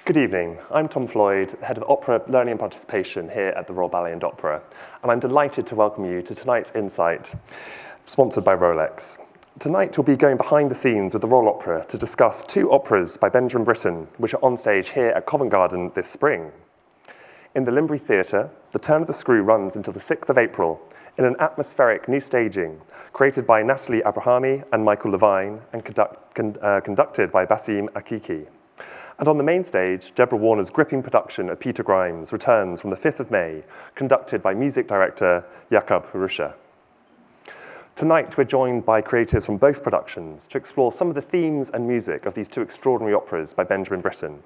Good evening, I'm Tom Floyd, Head of Opera Learning and Participation here at the Royal Ballet and Opera, and I'm delighted to welcome you to tonight's Insight, sponsored by Rolex. Tonight we'll be going behind the scenes with the Royal Opera to discuss two operas by Benjamin Britten, which are on stage here at Covent Garden this spring. In the Limbury Theatre, The Turn of the Screw runs until the 6th of April in an atmospheric new staging created by Natalie Abrahami and Michael Levine and conducted by Basim Akiki. And on the main stage, Deborah Warner's gripping production of Peter Grimes returns from the 5th of May, conducted by music director Jakub Hrusza. Tonight, we're joined by creatives from both productions to explore some of the themes and music of these two extraordinary operas by Benjamin Britten.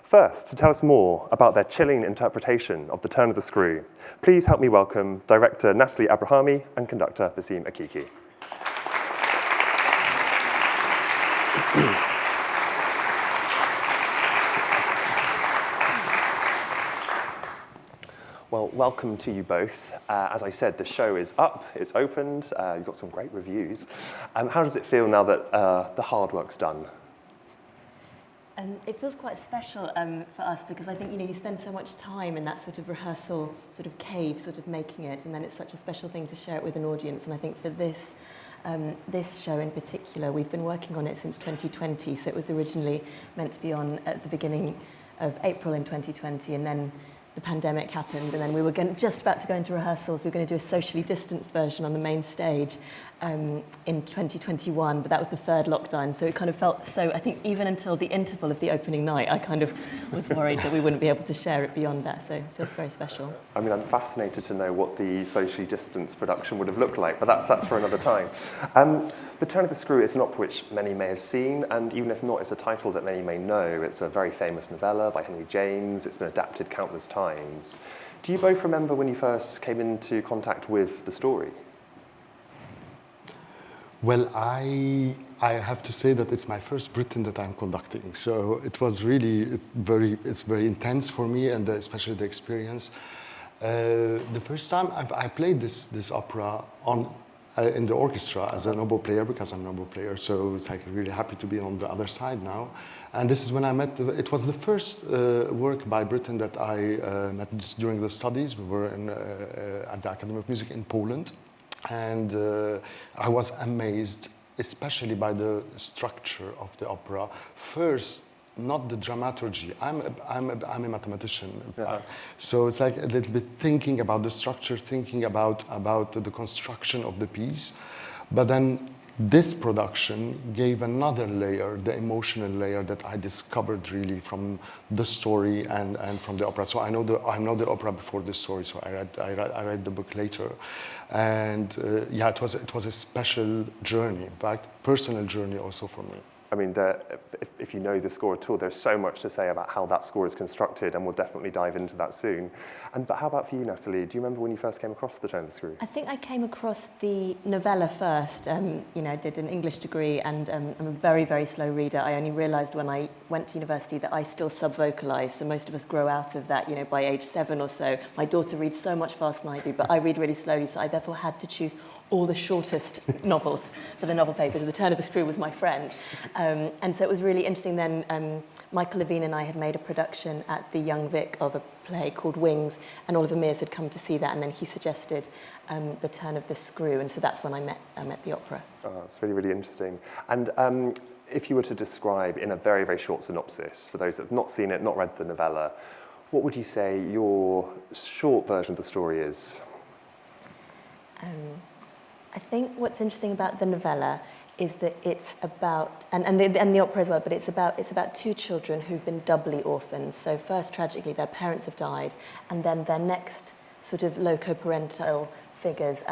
First, to tell us more about their chilling interpretation of The Turn of the Screw, please help me welcome director Natalie Abrahami and conductor Basim Akiki. Well, welcome to you both. As I said, the show is up, it's opened, you've got some great reviews. How does it feel now that the hard work's done? It feels quite special for us because I think, you spend so much time in that sort of rehearsal sort of cave, sort of making it, and then it's such a special thing to share it with an audience. And I think for this show in particular, we've been working on it since 2020, so it was originally meant to be on at the beginning of April in 2020, and then the pandemic happened, and then we were just about to go into rehearsals. We were going to do a socially distanced version on the main stage in 2021, but that was the third lockdown, so it kind of felt so, I think even until the interval of the opening night, I kind of was worried that we wouldn't be able to share it beyond that, so it feels very special. I mean, I'm fascinated to know what the socially distanced production would have looked like, but that's for another time. The Turn of the Screw is an opera which many may have seen, and even if not, it's a title that many may know. It's a very famous novella by Henry James. It's been adapted countless times. Do you both remember when you first came into contact with the story? Well, I have to say that it's my first Britain that I'm conducting, so it was really it's very intense for me, and especially the experience. The first time I played this opera in the orchestra as an oboe player, because I'm an oboe player, so it's like really happy to be on the other side now. And this is when I met, it was the first work by Britten that I met during the studies. We were at the Academy of Music in Poland, and I was amazed, especially by the structure of the opera. First, not the dramaturgy. I'm a mathematician, yeah. So it's like a little bit thinking about the structure, thinking about the construction of the piece. But then this production gave another layer, the emotional layer that I discovered really from the story and from the opera. So I know the opera before the story. So I read the book later, and it was a special journey, in fact, personal journey also for me. I mean, if you know the score at all, there's so much to say about how that score is constructed, and we'll definitely dive into that soon. But how about for you, Natalie? Do you remember when you first came across The Turn of the Screw? I think I came across the novella first. I did an English degree, and I'm a very, very slow reader. I only realised when I went to university that I still sub-vocalise, so most of us grow out of that, by age 7 or so. My daughter reads so much faster than I do, but I read really slowly, so I therefore had to choose all the shortest novels for the novel papers. The Turn of the Screw was my friend. And so it was really interesting then. Michael Levine and I had made a production at the Young Vic of a play called Wings, and Oliver Mears had come to see that, and then he suggested The Turn of the Screw, and so that's when I met the opera. Oh, that's really, really interesting. And if you were to describe in a very, very short synopsis, for those that have not seen it, not read the novella, what would you say your short version of the story is? I think what's interesting about the novella is that it's about, and the opera as well, but it's about two children who've been doubly orphans. So first, tragically, their parents have died, and then their next sort of loco-parental figures,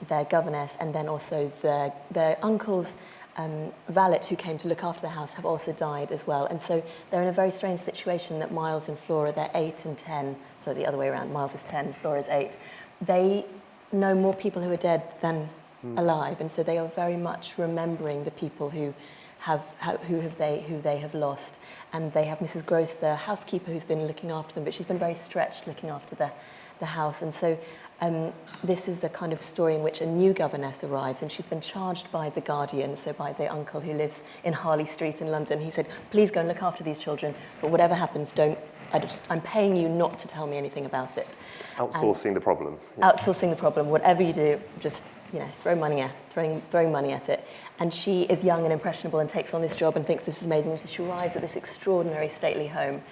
their governess, and then also their uncle's valet who came to look after the house have also died as well. And so they're in a very strange situation that Miles and Flora, they're 8 and 10, so the other way around, Miles is 10, Flora's 8. They know more people who are dead than alive, and so they are very much remembering the people who they have lost. And they have Mrs. Gross, the housekeeper, who's been looking after them, but she's been very stretched looking after the house. And so This is a kind of story in which a new governess arrives, and she's been charged by the Guardian, so by the uncle who lives in Harley Street in London. He said, please go and look after these children, but whatever happens, I'm paying you not to tell me anything about it. Outsourcing the problem. Outsourcing the problem. Whatever you do, just throwing money at it. And she is young and impressionable and takes on this job and thinks this is amazing. And so she arrives at this extraordinary stately home.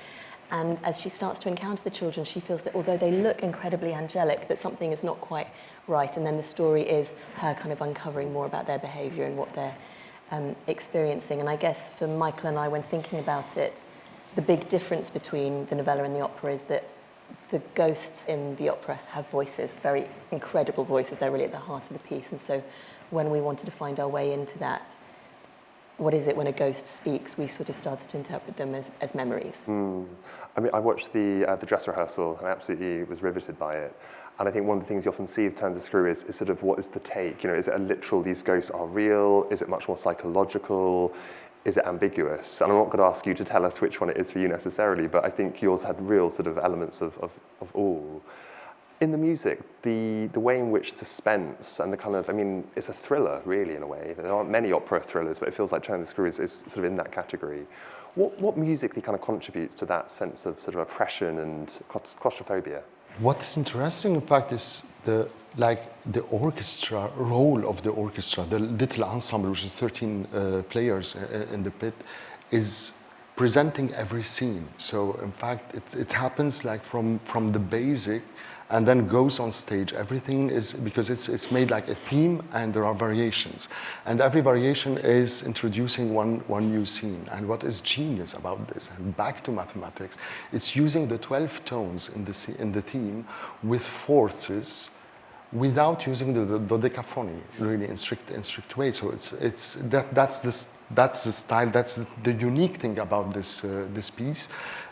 And as she starts to encounter the children, she feels that although they look incredibly angelic, that something is not quite right. And then the story is her kind of uncovering more about their behaviour and what they're experiencing. And I guess for Michael and I, when thinking about it, the big difference between the novella and the opera is that the ghosts in the opera have voices, very incredible voices. They're really at the heart of the piece. And so when we wanted to find our way into that, what is it when a ghost speaks, we sort of started to interpret them as memories. I mean, I watched the dress rehearsal and absolutely was riveted by it. And I think one of the things you often see with Turn the Screw is sort of what is the take? Is it a literal, these ghosts are real? Is it much more psychological? Is it ambiguous? And I'm not going to ask you to tell us which one it is for you necessarily, but I think yours had real sort of elements of all. In the music, the way in which suspense and the kind of, it's a thriller, really, in a way. There aren't many opera thrillers, but it feels like Turn the Screw is sort of in that category. What musically kind of contributes to that sense of sort of oppression and claustrophobia? What is interesting, in fact, is the orchestra role of the orchestra, the little ensemble, which is 13 players in the pit, is presenting every scene. So, in fact, it happens like from the basic, and then goes on stage. Everything is, because it's made like a theme, and there are variations. And every variation is introducing one new scene. And what is genius about this, and back to mathematics, it's using the 12 tones in the theme with fourths, without using the dodecaphony, really in strict way. So that's the style. That's the unique thing about this piece,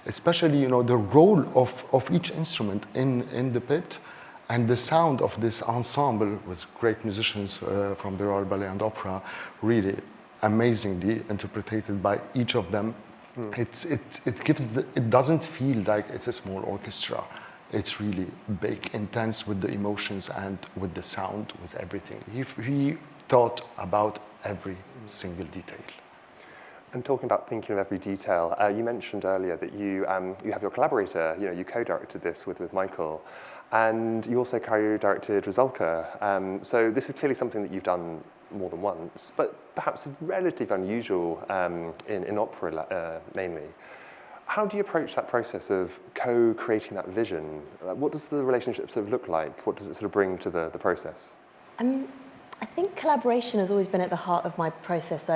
especially the role of each instrument in the pit, and the sound of this ensemble with great musicians from the Royal Ballet and Opera, really amazingly interpreted by each of them. It doesn't feel like it's a small orchestra. It's really big, intense with the emotions and with the sound, with everything. He thought about every single detail. And talking about thinking of every detail, you mentioned earlier that you have your collaborator. You co-directed this with Michael, and you also co-directed Rusalka. So this is clearly something that you've done more than once, but perhaps relatively unusual in opera, mainly. How do you approach that process of co-creating that vision? What does the relationship sort of look like? What does it sort of bring to the process? I think collaboration has always been at the heart of my process.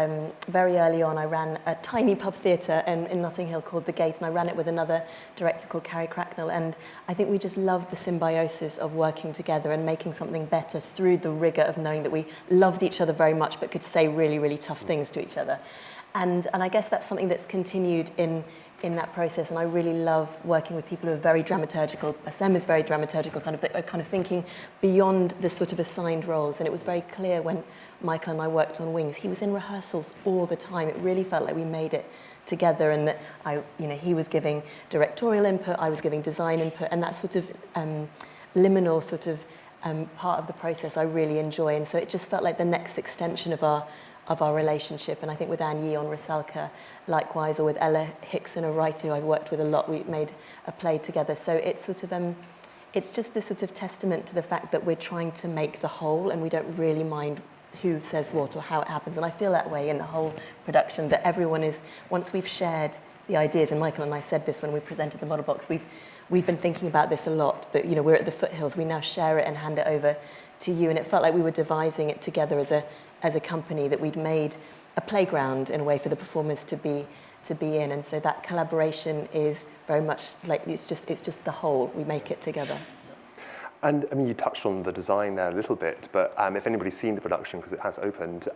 Very early on, I ran a tiny pub theatre in Notting Hill called The Gate, and I ran it with another director called Carrie Cracknell. And I think we just loved the symbiosis of working together and making something better through the rigour of knowing that we loved each other very much but could say really, really tough things to each other. And I guess that's something that's continued in that process, and I really love working with people who are very dramaturgical. SM is very dramaturgical, kind of thinking beyond the sort of assigned roles. And it was very clear when Michael and I worked on Wings, he was in rehearsals all the time. It really felt like we made it together, and that he was giving directorial input, I was giving design input, and that sort of liminal sort of part of the process I really enjoy. And so it just felt like the next extension of our relationship. And I think with Anne Yee on Rusalka, likewise, or with Ella Hickson, a writer who I've worked with a lot, we made a play together. So it's sort of, it's just this sort of testament to the fact that we're trying to make the whole, and we don't really mind who says what or how it happens. And I feel that way in the whole production, that everyone is, once we've shared the ideas, and Michael and I said this when we presented the model box, we've been thinking about this a lot, but we're at the foothills, we now share it and hand it over to you. And it felt like we were devising it together as a company, that we'd made a playground in a way for the performers to be in. And so that collaboration is very much like, it's just the whole, we make it together. And you touched on the design there a little bit, but if anybody's seen the production, because it has opened,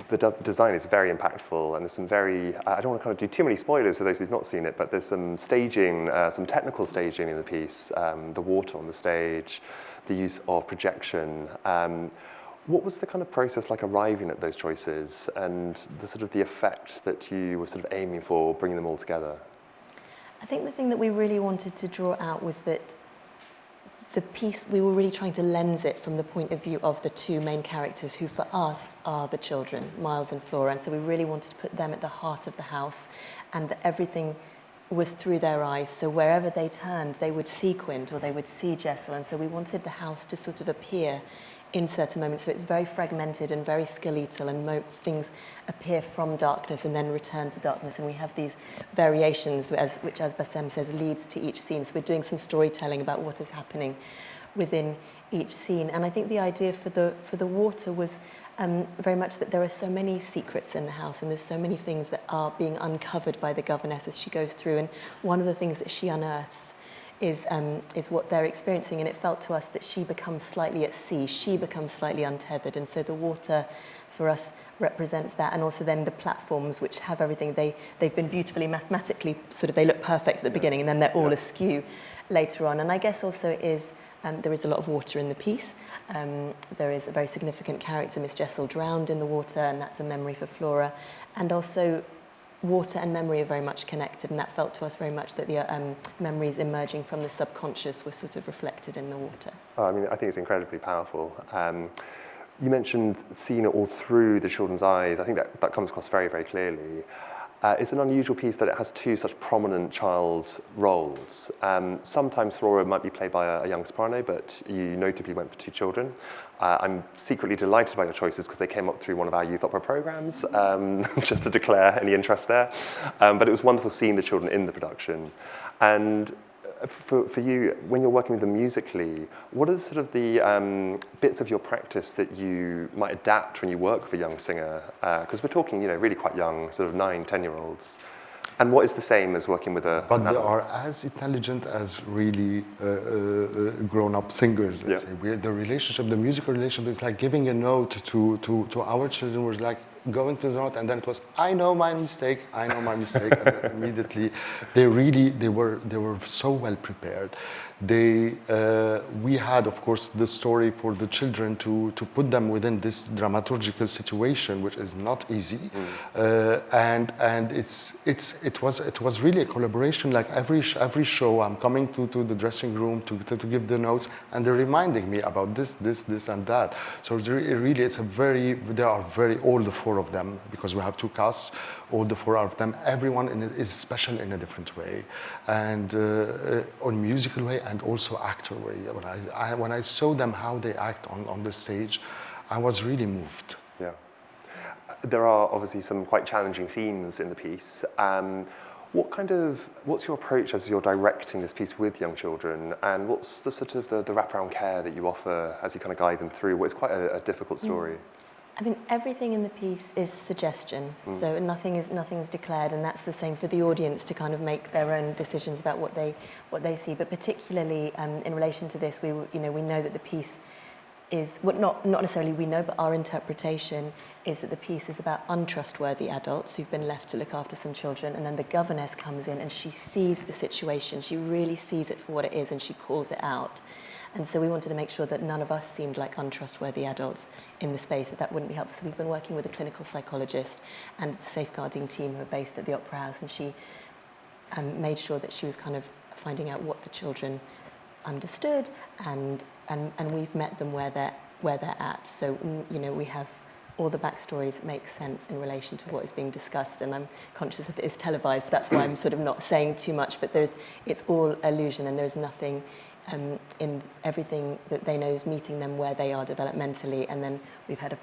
the design is very impactful, and there's some very, I don't want to kind of do too many spoilers for those who've not seen it, but there's some staging, some technical staging in the piece, the water on the stage, the use of projection. What was the kind of process like arriving at those choices, and the sort of the effect that you were sort of aiming for, bringing them all together? I think the thing that we really wanted to draw out was that the piece, we were really trying to lens it from the point of view of the two main characters who for us are the children, Miles and Flora. And so we really wanted to put them at the heart of the house and that everything was through their eyes. So wherever they turned, they would see Quint or they would see Jessel. And so we wanted the house to sort of appear in certain moments. So it's very fragmented and very skeletal and things appear from darkness and then return to darkness. And we have these variations, which, as Bassem says, leads to each scene. So we're doing some storytelling about what is happening within each scene. And I think the idea for the water was very much that there are so many secrets in the house and there's so many things that are being uncovered by the governess as she goes through. And one of the things that she unearths is what they're experiencing, and it felt to us that she becomes slightly at sea, she becomes slightly untethered, and so the water for us represents that, and also then the platforms which have everything, they've been beautifully mathematically, sort of they look perfect at the beginning and then they're all askew later on. And I guess also it is, there is a lot of water in the piece. There is a very significant character, Miss Jessel, drowned in the water, and that's a memory for Flora, and also water and memory are very much connected, and that felt to us very much that the memories emerging from the subconscious were sort of reflected in the water. Oh, I mean, I think it's incredibly powerful. You mentioned seeing it all through the children's eyes. I think that comes across very, very clearly. It's an unusual piece that it has two such prominent child roles. Sometimes Flora might be played by a young soprano, but you notably went for two children. I'm secretly delighted by your choices because they came up through one of our youth opera programs, just to declare any interest there. But it was wonderful seeing the children in the production. And for you, when you're working with them musically, what are sort of the bits of your practice that you might adapt when you work with a young singer? Because we're talking, really quite young, sort of 9, 10-year-olds. And what is the same as working with a... But they are as intelligent as really grown-up singers, let's say. The musical relationship is like giving a note to our children was like going to the note, and then it was, I know my mistake, and then immediately they were so well prepared. We had, of course, the story for the children to put them within this dramaturgical situation, which is not easy, and it was really a collaboration. Like every show, I'm coming to the dressing room to give the notes, and they're reminding me about this, and that. So they are very all the four of them, because we have two casts. All the four of them, everyone is special in a different way, and on musical way and also actor way. When I saw them how they act on the stage, I was really moved. Yeah, there are obviously some quite challenging themes in the piece. What's your approach as you're directing this piece with young children, and what's the sort of the wraparound care that you offer as you kind of guide them through what is quite a difficult story? I mean, everything in the piece is suggestion, so nothing is declared, and that's the same for the audience to kind of make their own decisions about what they see. But particularly in relation to this, we know that the piece is not necessarily we know, but our interpretation is that the piece is about untrustworthy adults who've been left to look after some children, and then the governess comes in and she sees the situation, she really sees it for what it is, and she calls it out. And so we wanted to make sure that none of us seemed like untrustworthy adults in the space, that wouldn't be helpful. So we've been working with a clinical psychologist and the safeguarding team who are based at the Opera House, and she made sure that she was kind of finding out what the children understood, and we've met them where they're at. So, we have all the backstories make sense in relation to what is being discussed, and I'm conscious that it is televised, so that's why I'm sort of not saying too much, but it's all illusion, and there's nothing in everything that they know is meeting them where they are developmentally, and then we've had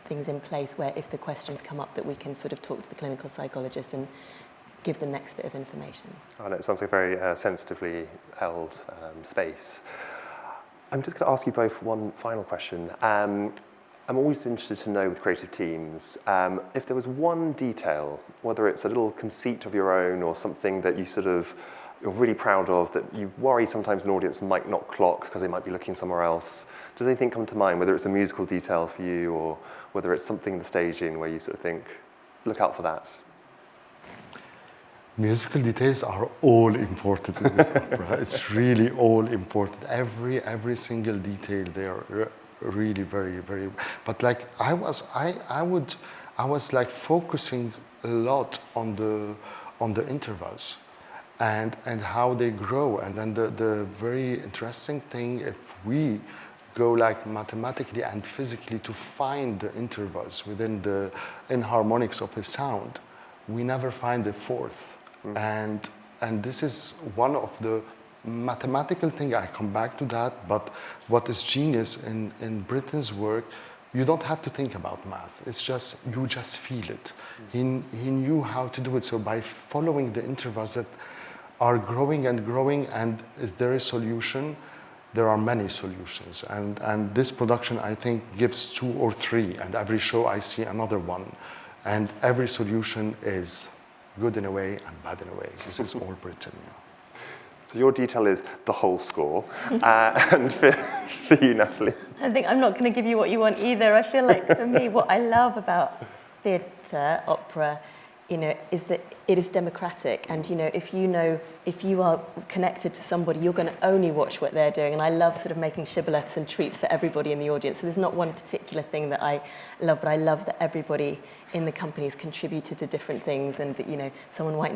things in place where if the questions come up that we can sort of talk to the clinical psychologist and give the next bit of information. Oh, no, it sounds like a very sensitively held space. I'm just going to ask you both one final question. I'm always interested to know with creative teams, if there was one detail, whether it's a little conceit of your own or something that you're really proud of, that you worry sometimes an audience might not clock because they might be looking somewhere else. Does anything come to mind, whether it's a musical detail for you or whether it's something in the staging where you sort of think, look out for that? Musical details are all important in this opera. It's really all important. Every single detail, they are really very, very. But like I was like focusing a lot on the intervals. and how they grow. And then the very interesting thing, if we go like mathematically and physically to find the intervals within the enharmonics of a sound, we never find a fourth. And this is one of the mathematical thing. I come back to that, but what is genius in Britten's work, you don't have to think about math. It's just, you just feel it. He knew how to do it. So by following the intervals that are growing and growing, and is there a solution? There are many solutions. And this production, I think, gives 2 or 3, and every show I see another one. And every solution is good in a way and bad in a way. This is all Britten, yeah. So your detail is the whole score. And for you, Natalie? I think I'm not going to give you what you want either. I feel like for me, what I love about theatre, opera, is that it is democratic. And, if you are connected to somebody, you're going to only watch what they're doing. And I love sort of making shibboleths and treats for everybody in the audience. So there's not one particular thing that I love, but I love that everybody in the company has contributed to different things, and that, someone might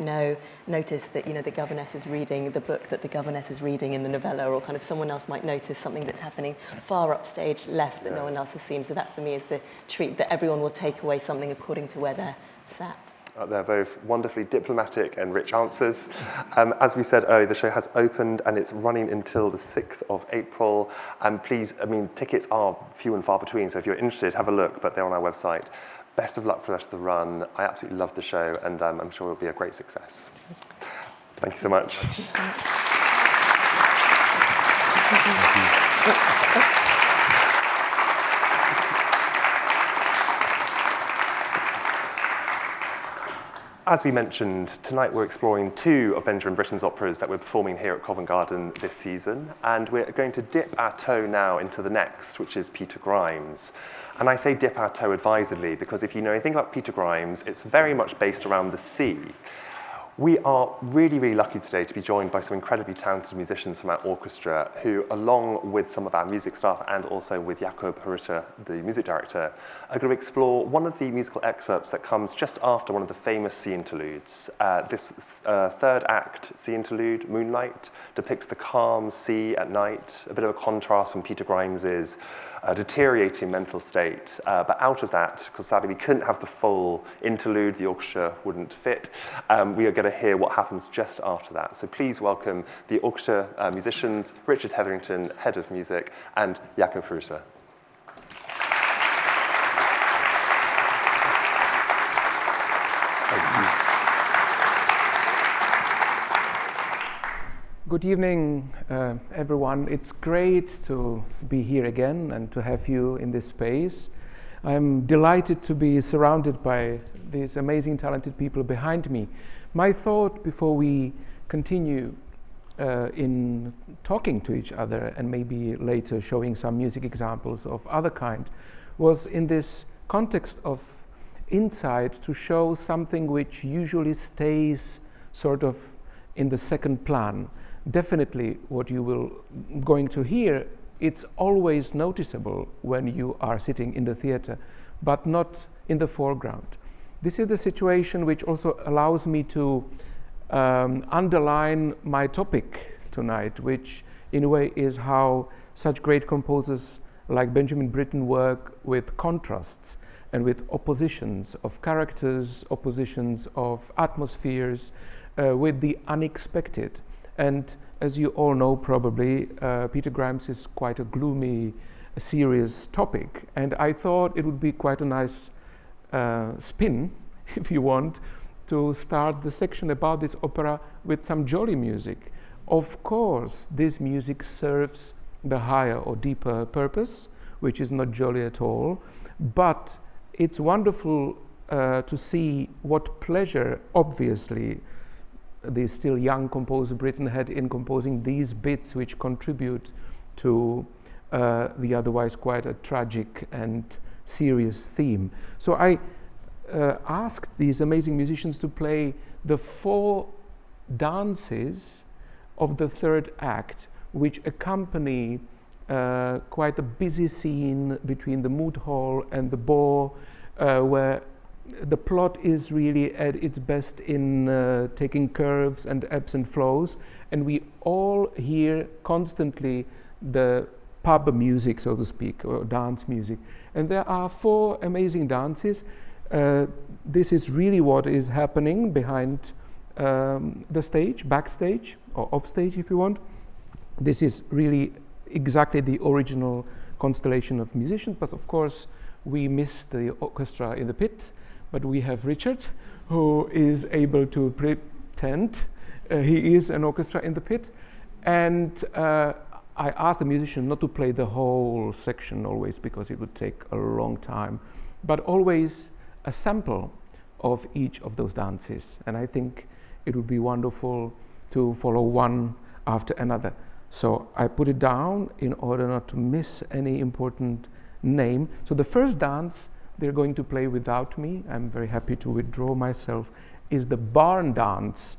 notice that, the governess is reading the book that the governess is reading in the novella, or kind of someone else might notice something that's happening far upstage left that no one else has seen. So that for me is the treat, that everyone will take away something according to where they're sat. They're both wonderfully diplomatic and rich answers. As we said earlier, the show has opened and it's running until the 6th of April. And please, tickets are few and far between, so if you're interested, have a look, but they're on our website. Best of luck for the rest of the run. I absolutely love the show, and I'm sure it'll be a great success. Thank you so much. As we mentioned, tonight we're exploring 2 of Benjamin Britten's operas that we're performing here at Covent Garden this season, and we're going to dip our toe now into the next, which is Peter Grimes. And I say dip our toe advisedly because if you know anything about Peter Grimes, it's very much based around the sea. We are really, really lucky today to be joined by some incredibly talented musicians from our orchestra who, along with some of our music staff and also with Jakob Huruta, the music director, are going to explore one of the musical excerpts that comes just after one of the famous sea interludes. This third act sea interlude, Moonlight, depicts the calm sea at night, a bit of a contrast from Peter Grimes's deteriorating mental state. But out of that, because sadly we couldn't have the full interlude, the orchestra wouldn't fit, we are going to hear what happens just after that. So please welcome the orchestra musicians, Richard Hetherington, Head of Music, and Jakob Huruta. Good evening, everyone. It's great to be here again and to have you in this space. I'm delighted to be surrounded by these amazing, talented people behind me. My thought before we continue in talking to each other and maybe later showing some music examples of other kind was in this context of insight to show something which usually stays sort of in the second plan. Definitely what you will going to hear, it's always noticeable when you are sitting in the theater, but not in the foreground. This is the situation which also allows me to underline my topic tonight, which in a way is how such great composers like Benjamin Britten work with contrasts and with oppositions of characters, oppositions of atmospheres, with the unexpected. And as you all know probably, Peter Grimes is quite a gloomy, serious topic. And I thought it would be quite a nice spin, if you want, to start the section about this opera with some jolly music. Of course, this music serves the higher or deeper purpose, which is not jolly at all, but it's wonderful to see what pleasure, obviously, the still young composer Britten had in composing these bits which contribute to the otherwise quite a tragic and serious theme. So I asked these amazing musicians to play the 4 dances of the third act, which accompany quite a busy scene between the moot hall and the ball, where the plot is really at its best in taking curves and ebbs and flows, and we all hear constantly the pub music, so to speak, or dance music. And there are 4 amazing dances. This is really what is happening behind the stage, backstage, or offstage if you want. This is really exactly the original constellation of musicians, but of course we miss the orchestra in the pit, but we have Richard, who is able to pretend he is an orchestra in the pit. And I asked the musician not to play the whole section always, because it would take a long time, but always a sample of each of those dances. And I think it would be wonderful to follow one after another. So I put it down in order not to miss any important name. So the first dance they're going to play without me, I'm very happy to withdraw myself, is the barn dance.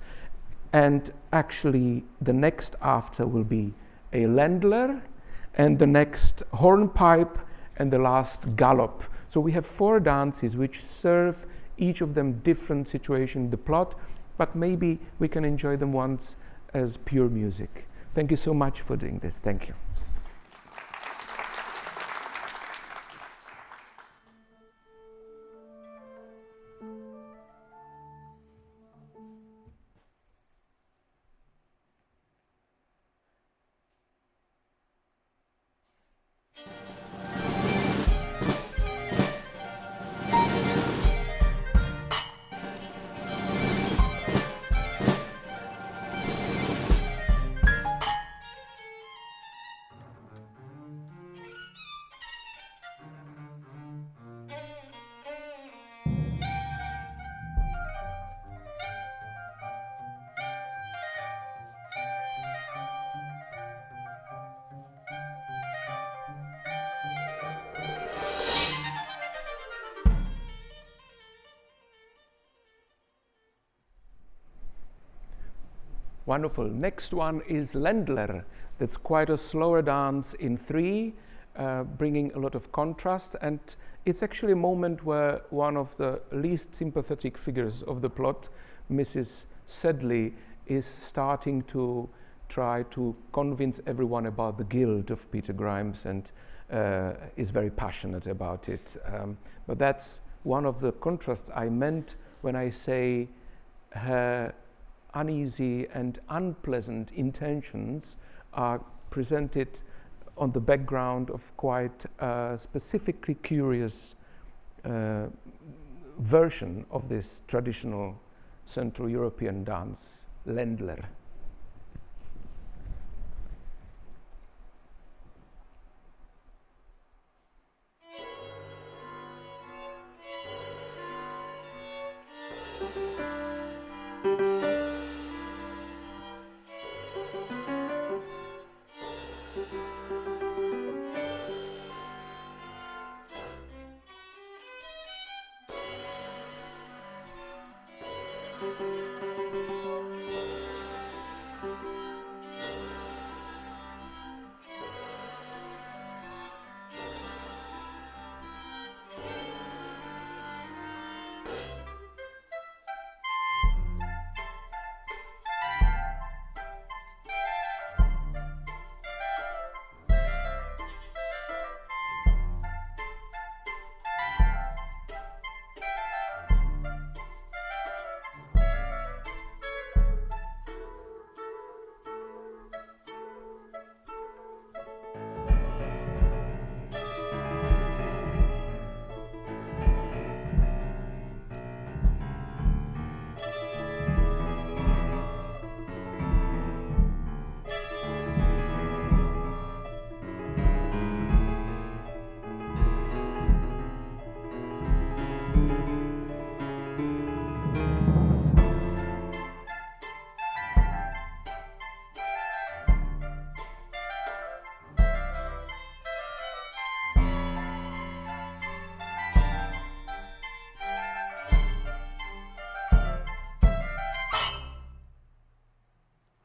And actually the next after will be a Ländler, and the next hornpipe, and the last gallop. So we have 4 dances which serve each of them different situation in the plot, but maybe we can enjoy them once as pure music. Thank you so much for doing this. Thank you. Wonderful. Next one is Ländler. That's quite a slower dance in 3, bringing a lot of contrast. And it's actually a moment where one of the least sympathetic figures of the plot, Mrs. Sedley, is starting to try to convince everyone about the guilt of Peter Grimes, and is very passionate about it. But that's one of the contrasts I meant when I say her uneasy and unpleasant intentions are presented on the background of quite a specifically curious version of this traditional Central European dance, Ländler.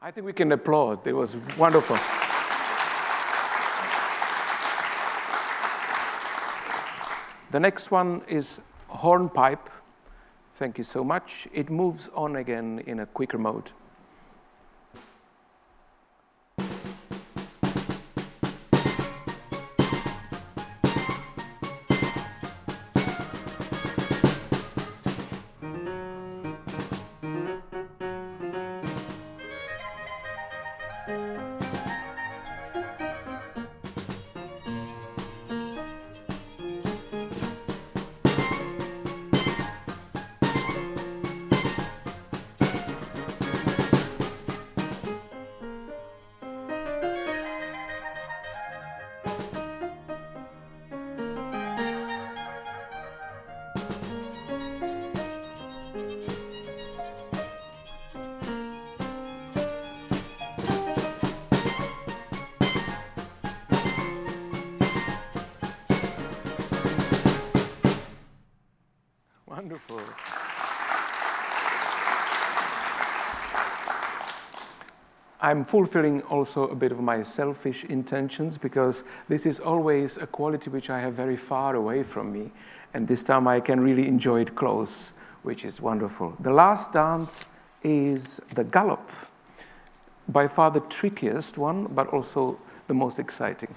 I think we can applaud. It was wonderful. The next one is hornpipe, Thank you so much. It moves on again in a quicker mode. Wonderful. I'm fulfilling also a bit of my selfish intentions, because this is always a quality which I have very far away from me. And this time I can really enjoy it close, which is wonderful. The last dance is the gallop. By far the trickiest one, but also the most exciting.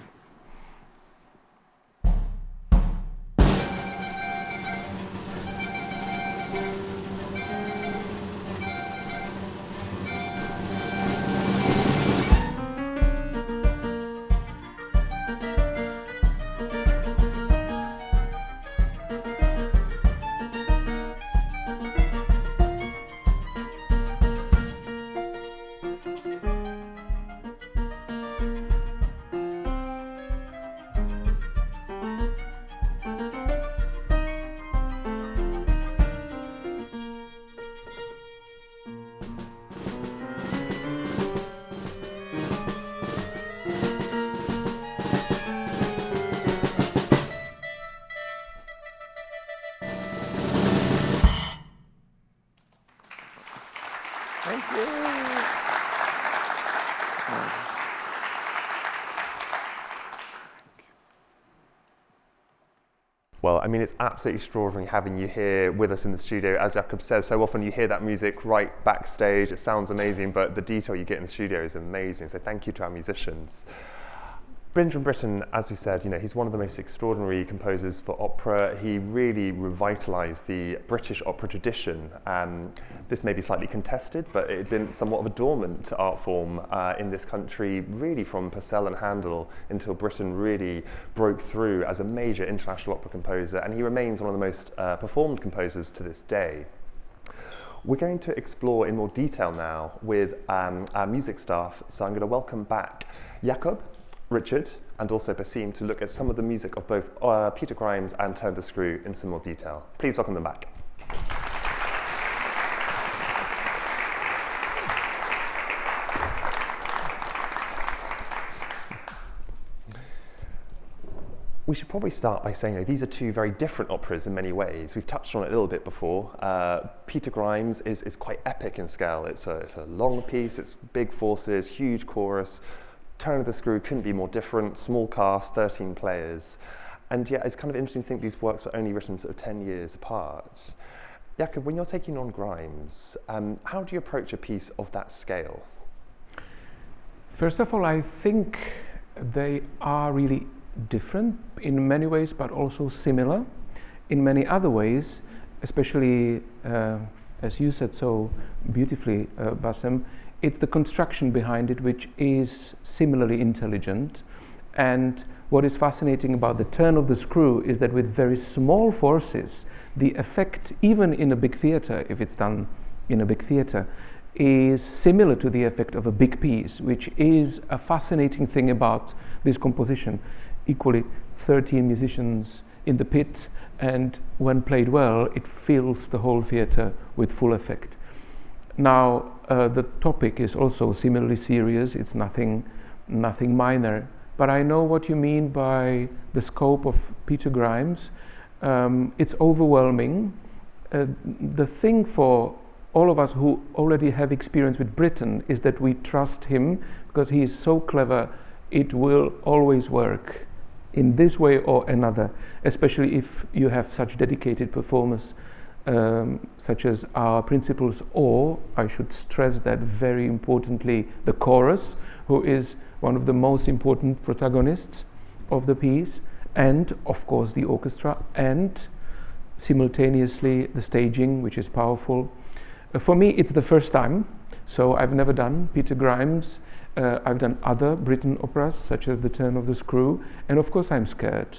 Thank you. Well, I mean, it's absolutely extraordinary having you here with us in the studio. As Jakob says, so often you hear that music right backstage. It sounds amazing, but the detail you get in the studio is amazing. So thank you to our musicians. Benjamin Britten, as we said, he's one of the most extraordinary composers for opera. He really revitalised the British opera tradition. This may be slightly contested, but it had been somewhat of a dormant art form in this country, really from Purcell and Handel until Britten really broke through as a major international opera composer, and he remains one of the most performed composers to this day. We're going to explore in more detail now with our music staff, so I'm going to welcome back Jakob, Richard, and also Basim to look at some of the music of both Peter Grimes and Turn the Screw in some more detail. Please welcome them back. We should probably start by saying these are two very different operas in many ways. We've touched on it a little bit before. Peter Grimes is quite epic in scale. It's a long piece, it's big forces, huge chorus. Turn of the Screw couldn't be more different, small cast, 13 players. And yet it's kind of interesting to think these works were only written sort of 10 years apart. Jakob, when you're taking on Grimes, how do you approach a piece of that scale? First of all, I think they are really different in many ways, but also similar in many other ways, especially, as you said so beautifully, Bassem, it's the construction behind it which is similarly intelligent. And what is fascinating about the Turn of the Screw is that with very small forces, the effect, even in a big theatre, if it's done in a big theatre, is similar to the effect of a big piece, which is a fascinating thing about this composition. Equally, 13 musicians in the pit, and when played well, it fills the whole theatre with full effect. Now, the topic is also similarly serious. It's nothing minor. But I know what you mean by the scope of Peter Grimes. It's overwhelming. The thing for all of us who already have experience with Britten is that we trust him because he is so clever. It will always work in this way or another, especially if you have such dedicated performers such as our principals, or I should stress that very importantly, the chorus, who is one of the most important protagonists of the piece, and of course the orchestra, and simultaneously the staging, which is powerful. For me, it's the first time, so I've never done Peter Grimes. I've done other Britten operas, such as The Turn of the Screw, and of course I'm scared.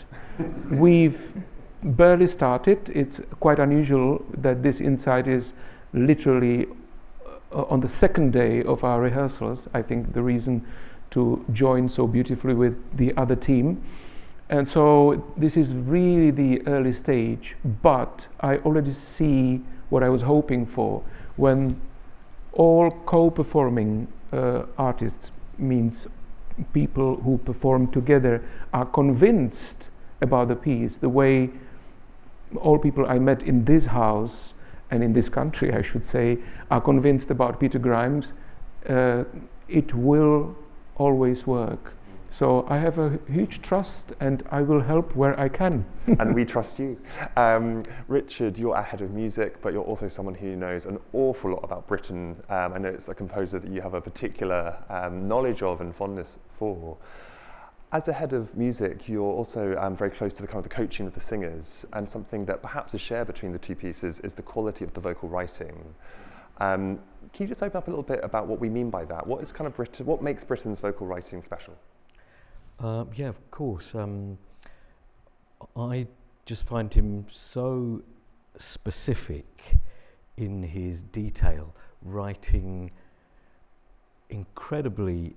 We've barely started. It's quite unusual that this insight is literally on the second day of our rehearsals. I think the reason to join so beautifully with the other team. And so this is really the early stage, but I already see what I was hoping for when all co-performing artists, means people who perform together, are convinced about the piece, the way all people I met in this house and in this country, I should say, are convinced about Peter Grimes, it will always work. So I have a huge trust, and I will help where I can. And we trust you. Richard, you're a head of music, but you're also someone who knows an awful lot about Britten. I know it's a composer that you have a particular knowledge of and fondness for. As a head of music, you're also very close to the kind of the coaching of the singers, and something that perhaps is shared between the two pieces is the quality of the vocal writing. Can you just open up a little bit about what we mean by that? What is kind of what makes Britten's vocal writing special? Yeah, of course. I just find him so specific in his detail, writing incredibly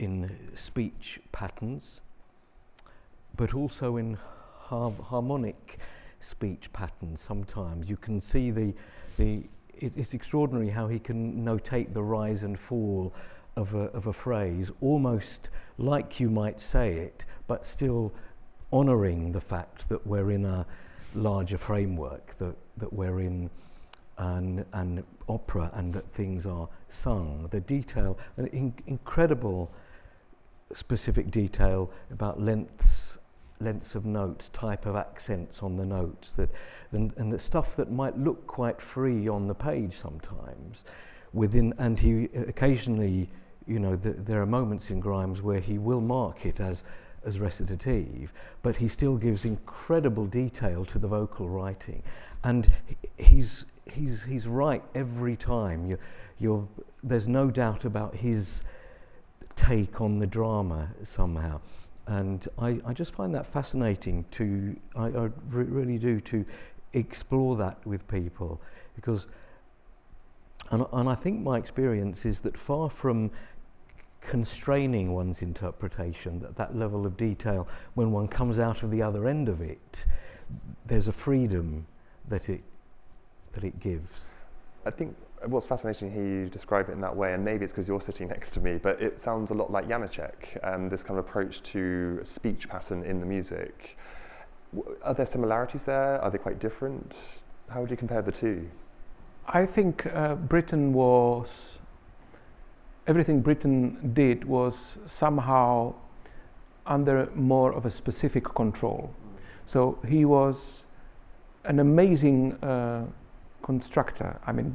in speech patterns, but also in harmonic speech patterns. Sometimes you can see it's extraordinary how he can notate the rise and fall of a phrase, almost like you might say it, but still honouring the fact that we're in a larger framework, that we're in an opera and that things are sung. The detail, an incredible specific detail about lengths of notes, type of accents on the notes, and the stuff that might look quite free on the page sometimes. And he occasionally, there are moments in Grimes where he will mark it as recitative, but he still gives incredible detail to the vocal writing, and he's right every time. There's no doubt about his take on the drama somehow, and I just find that fascinating I really do, to explore that with people, because and I think my experience is that far from constraining one's interpretation, that level of detail, when one comes out of the other end of it, there's a freedom that it gives. I think what's fascinating here, you describe it in that way, and maybe it's because you're sitting next to me, but it sounds a lot like Janacek, this kind of approach to a speech pattern in the music. Are there similarities there? Are they quite different? How would you compare the two? I think everything Britten did was somehow under more of a specific control. So he was an amazing constructor. I mean,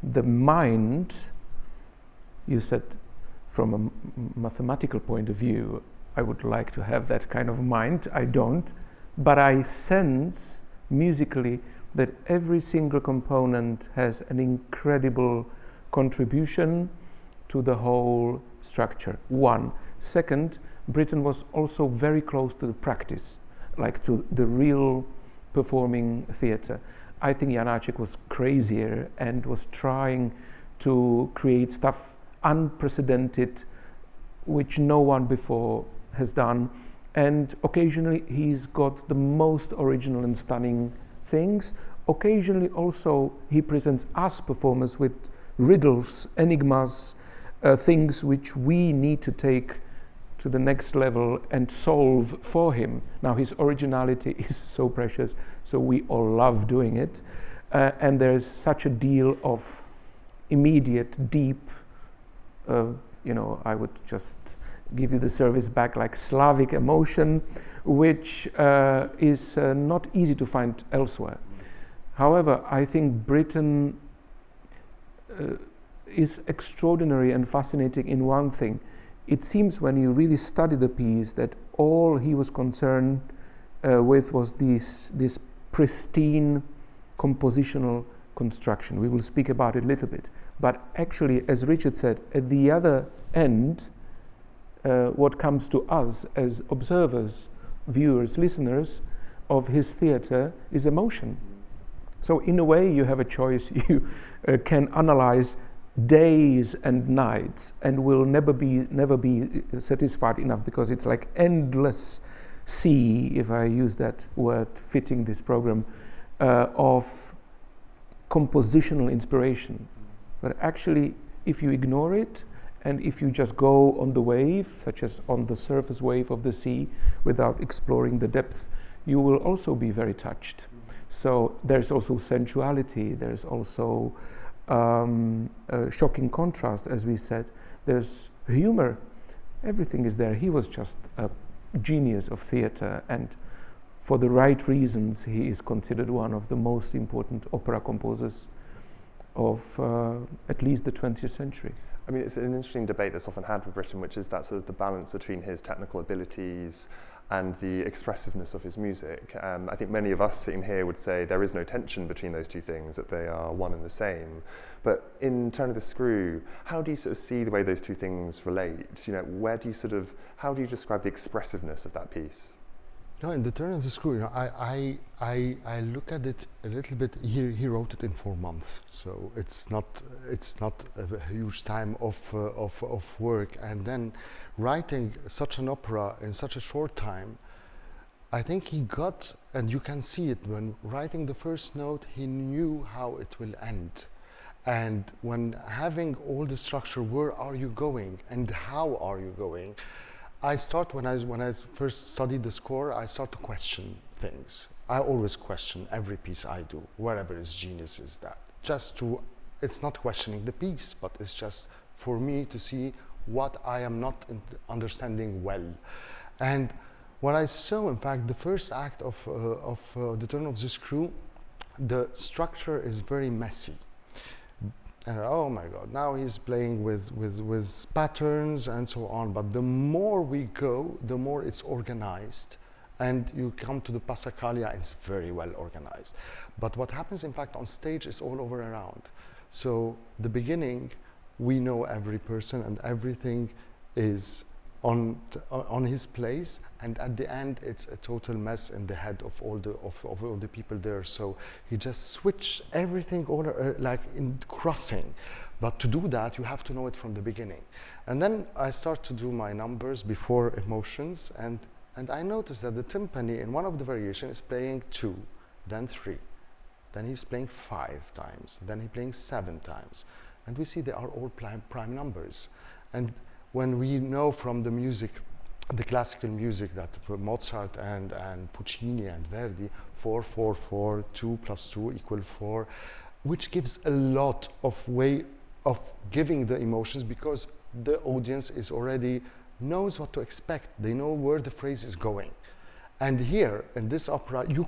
the mind, you said from a mathematical point of view, I would like to have that kind of mind. I don't, but I sense musically that every single component has an incredible contribution to the whole structure. One. Second, Britten was also very close to the practice, like to the real performing theatre. I think Janacek was crazier and was trying to create stuff unprecedented, which no one before has done. And occasionally he's got the most original and stunning things. Occasionally also he presents us performers with riddles, enigmas, things which we need to take to the next level and solve for him. Now his originality is so precious, so we all love doing it. And there's such a deal of immediate, deep, I would just give you the service back, like Slavic emotion, which is not easy to find elsewhere. However, I think Britten is extraordinary and fascinating in one thing. It seems when you really study the piece that all he was concerned with was this pristine compositional construction. We will speak about it a little bit. But actually, as Richard said, at the other end, what comes to us as observers, viewers, listeners of his theatre is emotion. So in a way, you have a choice. You can analyze days and nights and will never be satisfied enough, because it's like endless sea, if I use that word fitting this program, of compositional inspiration. But actually, if you ignore it, and if you just go on the wave, such as on the surface wave of the sea, without exploring the depths, you will also be very touched. So there's also sensuality, there's also a shocking contrast, as we said. There's humor, everything is there. He was just a genius of theatre, and for the right reasons, he is considered one of the most important opera composers of at least the 20th century. I mean, it's an interesting debate that's often had with Britten, which is that sort of the balance between his technical abilities and the expressiveness of his music. I think many of us sitting here would say there is no tension between those two things, that they are one and the same. But in Turn of the Screw, how do you sort of see the way those two things relate? You know, how do you describe the expressiveness of that piece? No, in the Turn of the Screw, you know, I look at it a little bit. He wrote it in 4 months, so it's not a huge time of work. And then writing such an opera in such a short time, I think he got, and you can see it when writing the first note, he knew how it will end. And when having all the structure, where are you going and how are you going? I start when I first studied the score, I start to question things. I always question every piece I do, wherever is genius is that. It's not questioning the piece, but it's just for me to see what I am not understanding well. And what I saw, in fact, the first act of the Turn of the Screw, the structure is very messy. And oh my God, now he's playing with patterns and so on. But the more we go, the more it's organized. And you come to the Passacaglia, it's very well organized. But what happens, in fact, on stage is all over around. So the beginning, we know every person and everything is on his place, and at the end it's a total mess in the head of all the people there. So he just switched everything all like in crossing. But to do that, you have to know it from the beginning. And then I start to do my numbers before emotions, and I noticed that the timpani in one of the variations is playing 2, then 3, then he's playing 5 times, then he's playing 7 times, and we see they are all prime numbers. And when we know from the music, the classical music, that Mozart and Puccini and Verdi, 4, 4, 4, 2 plus 2 equal 4, which gives a lot of way of giving the emotions, because the audience is already knows what to expect. They know where the phrase is going. And here in this opera, you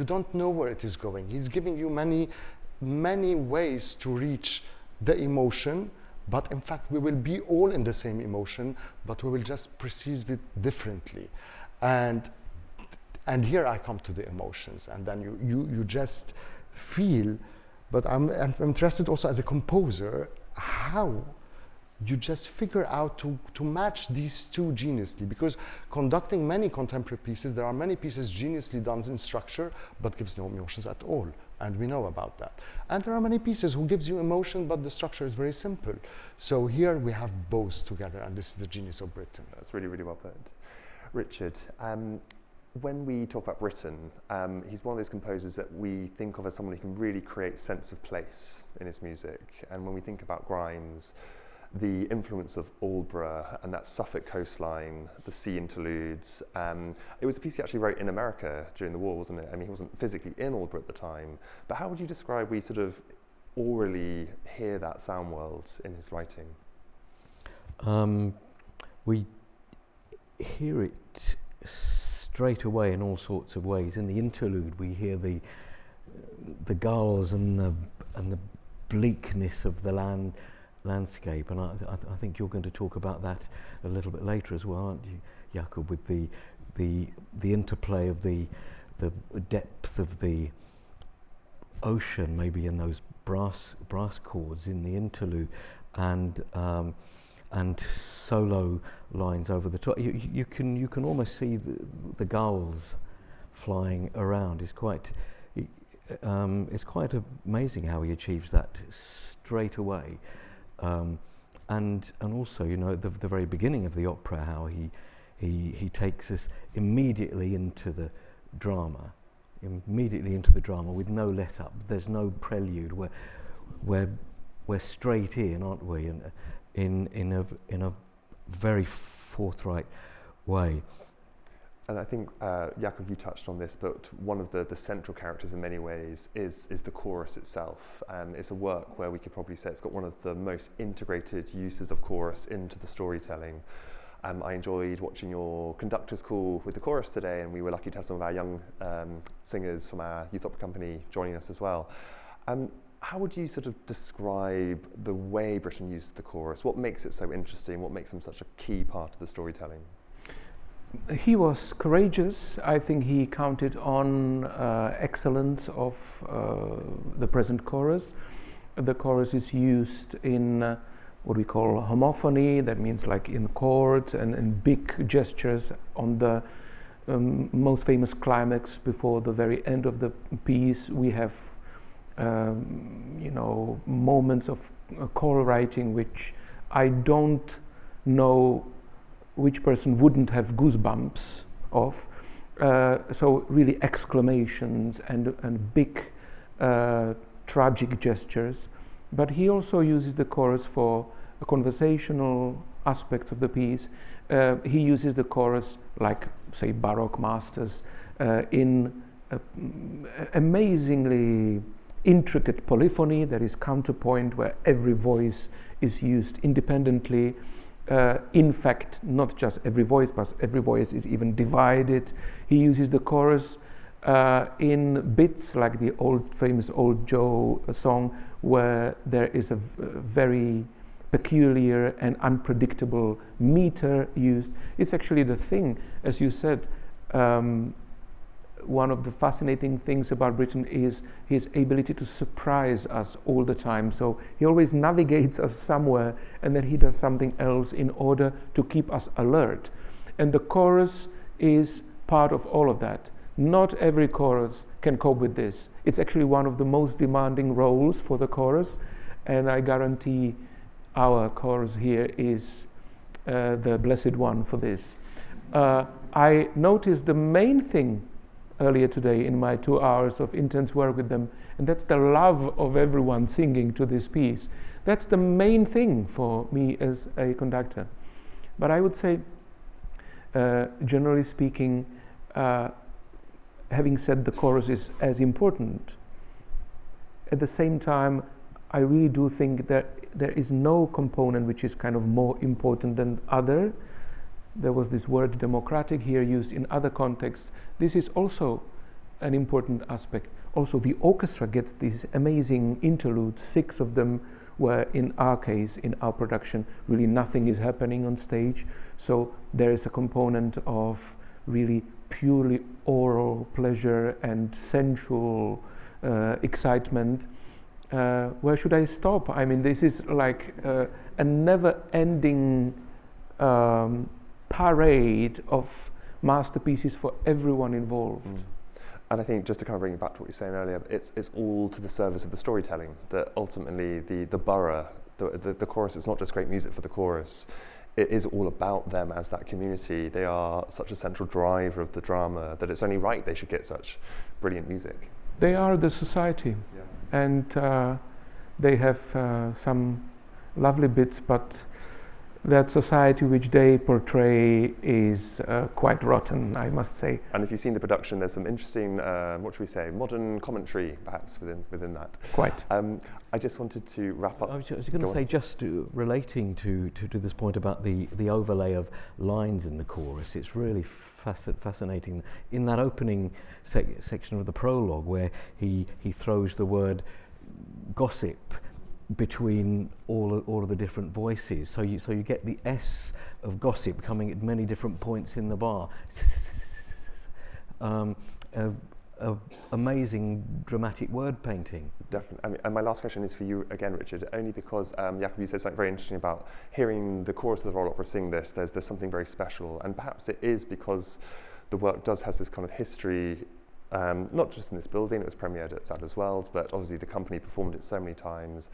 don't know where it is going. He's giving you many ways to reach the emotion, but in fact, we will be all in the same emotion, but we will just perceive it differently. And here I come to the emotions, and then you just feel. But I'm interested also as a composer, how you just figure out to match these two geniusly, because conducting many contemporary pieces, there are many pieces geniusly done in structure, but gives no emotions at all. And we know about that. And there are many pieces who gives you emotion, but the structure is very simple. So here we have both together, and this is the genius of Britten. That's really, really well put. Richard, when we talk about Britten, he's one of those composers that we think of as someone who can really create sense of place in his music. And when we think about Grimes, the influence of Aldborough and that Suffolk coastline, the sea interludes. It was a piece he actually wrote in America during the war, wasn't it? I mean, he wasn't physically in Aldborough at the time, but how would you describe, we sort of orally hear that sound world in his writing? We hear it straight away in all sorts of ways. In the interlude, we hear the the gulls and the bleakness of the landscape, and I think you're going to talk about that a little bit later as well, aren't you, Jakob, with the interplay of the depth of the ocean, maybe in those brass chords in the interlude, and solo lines over the top. You can almost see the gulls flying around. It's quite amazing how he achieves that straight away, and also, you know, the very beginning of the opera, how he takes us immediately into the drama with no let up. There's no prelude. We're straight in, aren't we? In a very forthright way. And I think, Jakob, you touched on this, but one of the central characters in many ways is the chorus itself. It's a work where we could probably say it's got one of the most integrated uses of chorus into the storytelling. I enjoyed watching your conductor's call with the chorus today, and we were lucky to have some of our young singers from our youth opera company joining us as well. How would you sort of describe the way Britten uses the chorus? What makes it so interesting? What makes them such a key part of the storytelling? He was courageous. I think he counted on excellence of the present chorus. The chorus is used in what we call homophony, that means like in chords and big gestures on the most famous climax before the very end of the piece. We have moments of choral writing which I don't know which person wouldn't have goosebumps of. So really exclamations and big tragic gestures. But he also uses the chorus for conversational aspects of the piece. He uses the chorus, like, say, Baroque masters, in amazingly intricate polyphony. There is counterpoint where every voice is used independently. In fact, not just every voice, but every voice is even divided. He uses the chorus in bits like the famous Old Joe song, where there is a very peculiar and unpredictable meter used. It's actually the thing, as you said, one of the fascinating things about Britten is his ability to surprise us all the time. So he always navigates us somewhere, and then he does something else in order to keep us alert. And the chorus is part of all of that. Not every chorus can cope with this. It's actually one of the most demanding roles for the chorus, and I guarantee our chorus here is the blessed one for this. I noticed the main thing earlier today in my 2 hours of intense work with them, and that's the love of everyone singing to this piece. That's the main thing for me as a conductor. But I would say, generally speaking, having said the chorus is as important, at the same time, I really do think that there is no component which is kind of more important than other. There was this word democratic here used in other contexts. This is also an important aspect. Also, the orchestra gets these amazing interludes, 6 of them, where in our case, in our production, really nothing is happening on stage. So there is a component of really purely oral pleasure and sensual excitement. Where should I stop? I mean, this is like a never-ending parade of masterpieces for everyone involved. And I think, just to kind of bring it back to what you were saying earlier, it's all to the service of the storytelling, that ultimately the borough, the chorus, is not just great music for the chorus, it is all about them as that community. They are such a central driver of the drama that it's only right they should get such brilliant music. They are the society, and they have some lovely bits, but that society which they portray is quite rotten, I must say. And if you've seen the production, there's some interesting, what should we say, modern commentary perhaps within that. Quite. I just wanted to wrap up. I was going to say, just relating to this point about the overlay of lines in the chorus, it's really fascinating. In that opening section of the prologue where he throws the word gossip between all of the different voices, so you get the S of gossip coming at many different points in the bar. Amazing dramatic word painting. Definitely. And my last question is for you again, Richard, only because Jakob, you said something very interesting about hearing the chorus of the Royal Opera sing this. There's something very special, and perhaps it is because the work has this kind of history. Not just in this building, it was premiered at Sadler's Wells, but obviously the company performed it so many times.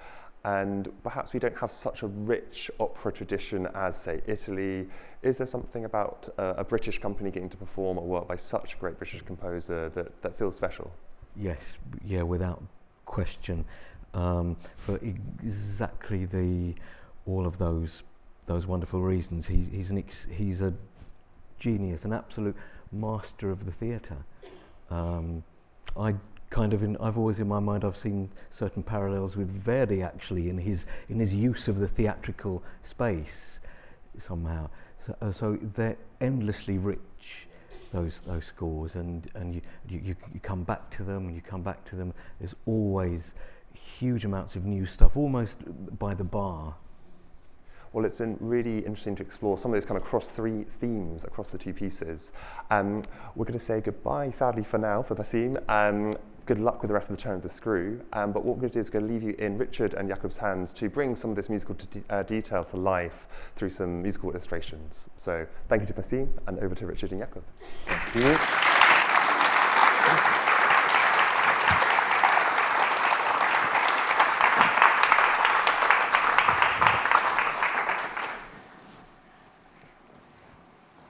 And perhaps we don't have such a rich opera tradition as, say, Italy. Is there something about a British company getting to perform a work by such a great British composer that feels special? Yes, yeah, without question. For exactly all of those wonderful reasons. He's a genius, an absolute master of the theatre. I've always in my mind I've seen certain parallels with Verdi actually in his use of the theatrical space somehow. So they're endlessly rich, those scores, and you come back to them and you come back to them. There's always huge amounts of new stuff, almost by the bar. Well, it's been really interesting to explore some of these kind of three themes across the two pieces. We're going to say goodbye, sadly, for now, for Basim. Good luck with the rest of the Turn of the Screw. But what we're going to do is we're going to leave you in Richard and Jakob's hands to bring some of this musical detail to life through some musical illustrations. So thank you to Basim, and over to Richard and Jakob. Thank you.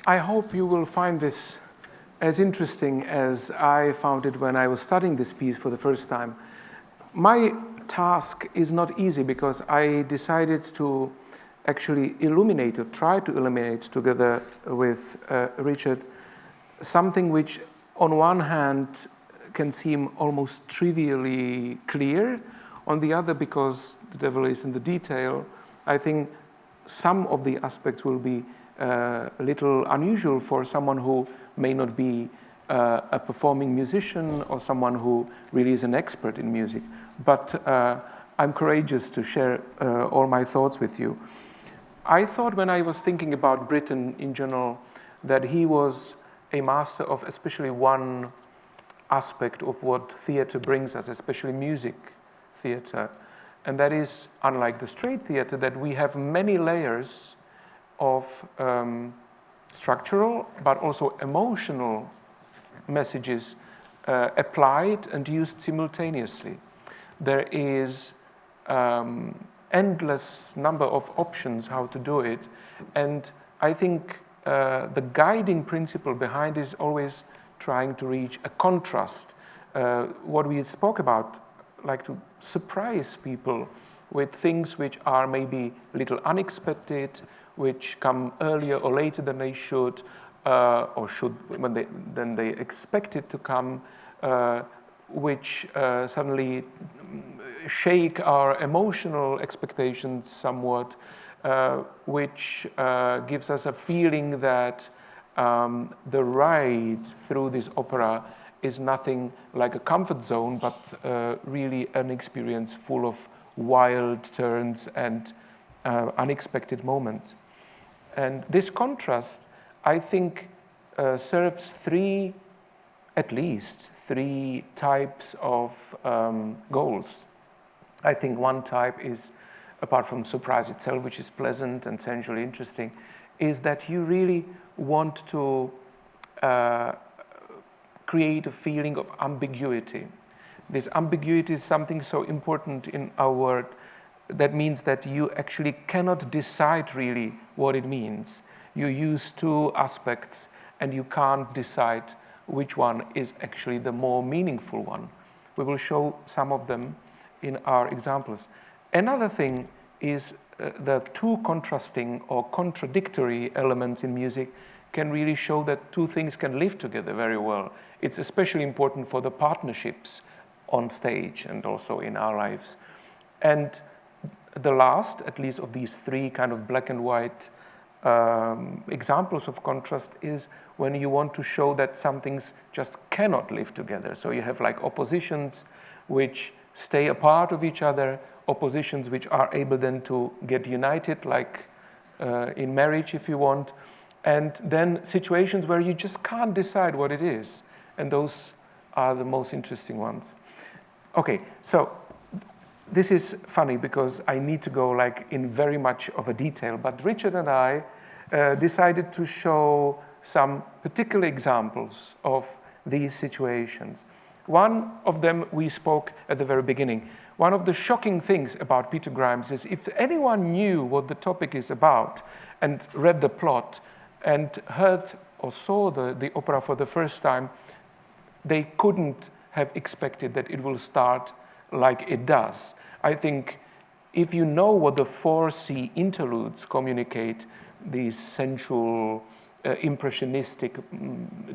I hope you will find this as interesting as I found it when I was studying this piece for the first time. My task is not easy because I decided to actually illuminate or try to illuminate together with Richard something which on one hand can seem almost trivially clear, on the other, because the devil is in the detail, I think some of the aspects will be a little unusual for someone who may not be a performing musician or someone who really is an expert in music. But I'm courageous to share all my thoughts with you. I thought when I was thinking about Britten in general that he was a master of especially one aspect of what theatre brings us, especially music theatre. And that is, unlike the straight theatre, that we have many layers of structural but also emotional messages applied and used simultaneously. There is endless number of options how to do it, and I think the guiding principle behind is always trying to reach a contrast. What we spoke about, like to surprise people with things which are maybe a little unexpected, which come earlier or later than they should, or should than they expected to come, which suddenly shake our emotional expectations somewhat, which gives us a feeling that the ride through this opera is nothing like a comfort zone, but really an experience full of wild turns and unexpected moments. And this contrast, I think, serves at least three types of goals. I think one type is, apart from surprise itself, which is pleasant and sensually interesting, is that you really want to create a feeling of ambiguity. This ambiguity is something so important in our work. That means that you actually cannot decide really what it means. You use two aspects and you can't decide which one is actually the more meaningful one. We will show some of them in our examples. Another thing is the two contrasting or contradictory elements in music can really show that two things can live together very well. It's especially important for the partnerships on stage and also in our lives. And the last, at least of these three kind of black and white examples of contrast, is when you want to show that some things just cannot live together. So you have like oppositions which stay apart of each other, oppositions which are able then to get united, like in marriage if you want, and then situations where you just can't decide what it is. And those are the most interesting ones. Okay, so this is funny because I need to go like in very much of a detail, but Richard and I decided to show some particular examples of these situations. One of them we spoke at the very beginning. One of the shocking things about Peter Grimes is if anyone knew what the topic is about and read the plot and heard or saw the opera for the first time, they couldn't have expected that it will start like it does. I think if you know what the 4C interludes communicate, these sensual, impressionistic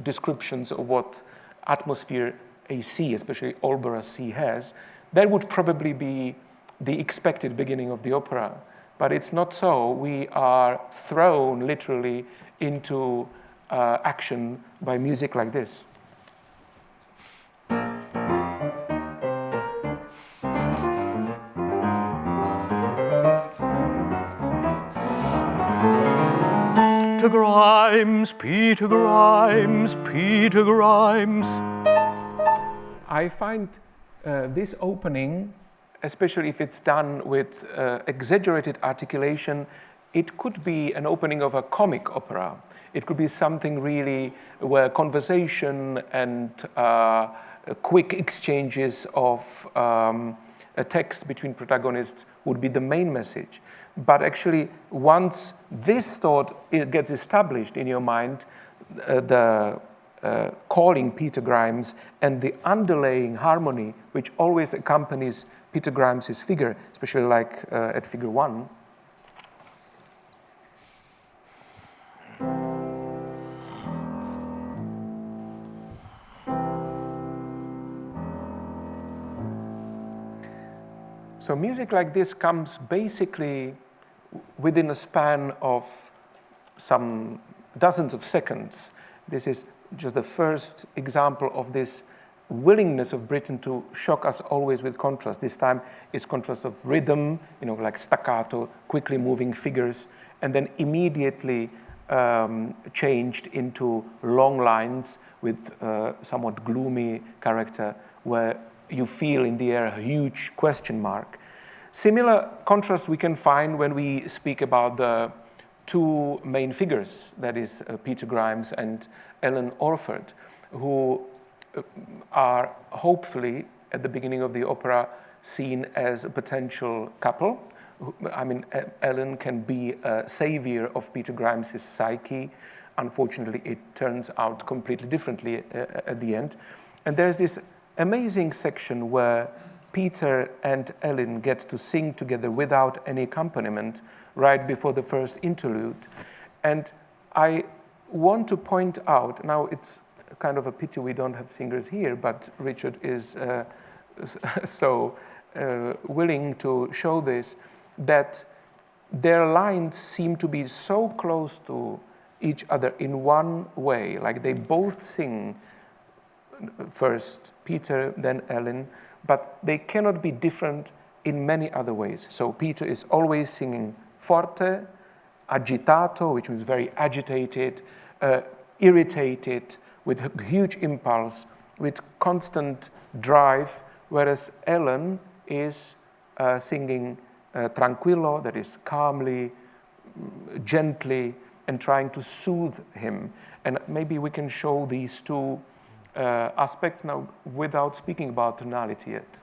descriptions of what atmosphere a C, especially Olbera C, has, that would probably be the expected beginning of the opera. But it's not so. We are thrown literally into action by music like this. Peter Grimes, Peter Grimes, Peter Grimes. I find this opening, especially if it's done with exaggerated articulation, it could be an opening of a comic opera. It could be something really where conversation and quick exchanges of a text between protagonists would be the main message. But actually, once this thought gets established in your mind, calling Peter Grimes and the underlying harmony which always accompanies Peter Grimes' figure, especially like at figure 1. So music like this comes basically within a span of some dozens of seconds. This is just the first example of this willingness of Britten to shock us always with contrast. This time it's contrast of rhythm, like staccato, quickly moving figures, and then immediately changed into long lines with somewhat gloomy character where you feel in the air a huge question mark. Similar contrast we can find when we speak about the two main figures, that is Peter Grimes and Ellen Orford, who are hopefully at the beginning of the opera seen as a potential couple. I mean, Ellen can be a savior of Peter Grimes' psyche. Unfortunately, it turns out completely differently at the end. And there's this amazing section where Peter and Ellen get to sing together without any accompaniment right before the first interlude. And I want to point out, now it's kind of a pity we don't have singers here, but Richard is so willing to show this, that their lines seem to be so close to each other in one way, like they both sing first Peter, then Ellen, but they cannot be different in many other ways. So Peter is always singing forte, agitato, which means very agitated, irritated, with a huge impulse, with constant drive, whereas Ellen is singing tranquillo, that is calmly, gently, and trying to soothe him. And maybe we can show these two aspects now without speaking about tonality yet.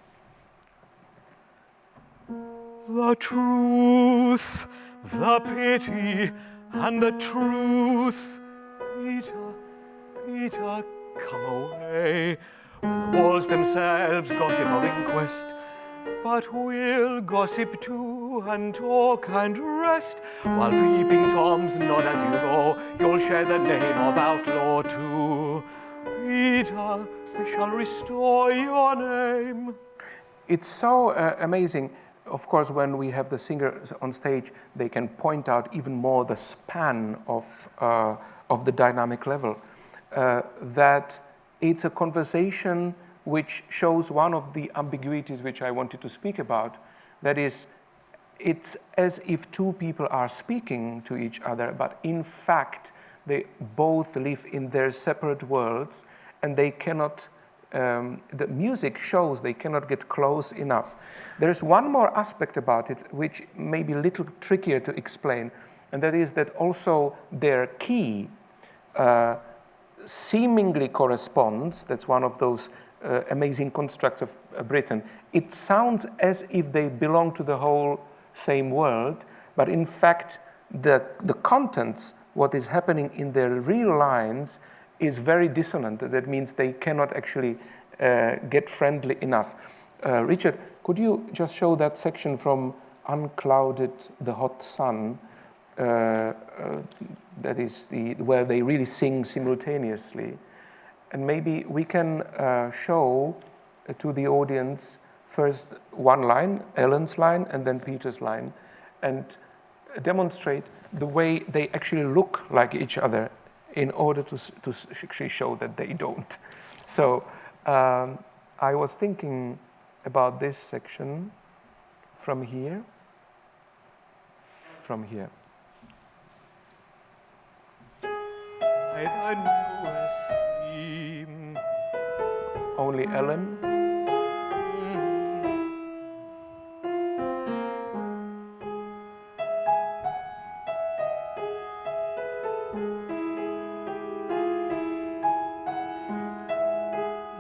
The truth, the pity, and the truth. Peter, Peter, come away. When the walls themselves gossip of inquest, but we'll gossip too and talk and rest, while peeping Toms nod as you go. You'll share the name of outlaw too. Peter, we shall restore your name. It's so amazing. Of course, when we have the singers on stage, they can point out even more the span of the dynamic level. That it's a conversation which shows one of the ambiguities which I wanted to speak about. That is, it's as if two people are speaking to each other, but in fact, they both live in their separate worlds, and they cannot, the music shows they cannot get close enough. There's one more aspect about it, which may be a little trickier to explain, and that is that also their key seemingly corresponds. That's one of those amazing constructs of Britten. It sounds as if they belong to the whole same world, but in fact, the contents, what is happening in their real lines, is very dissonant. That means they cannot actually get friendly enough. Richard, could you just show that section from Unclouded the Hot Sun? That is where they really sing simultaneously. And maybe we can show to the audience first one line, Ellen's line, and then Peter's line, and demonstrate the way they actually look like each other in order to actually show that they don't. So I was thinking about this section from here. By thy new esteem. Only Ellen.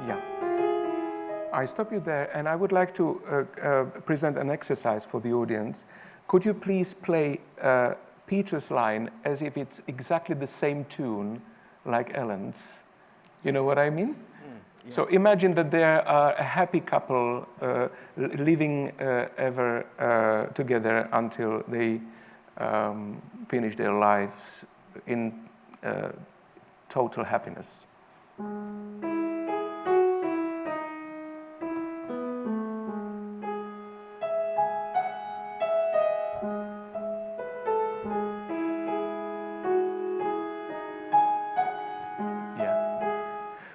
Yeah. I stop you there, and I would like to present an exercise for the audience. Could you please play Peter's line as if it's exactly the same tune like Ellen's? You know what I mean? Yeah. So imagine that they are a happy couple living ever together until they finish their lives in total happiness.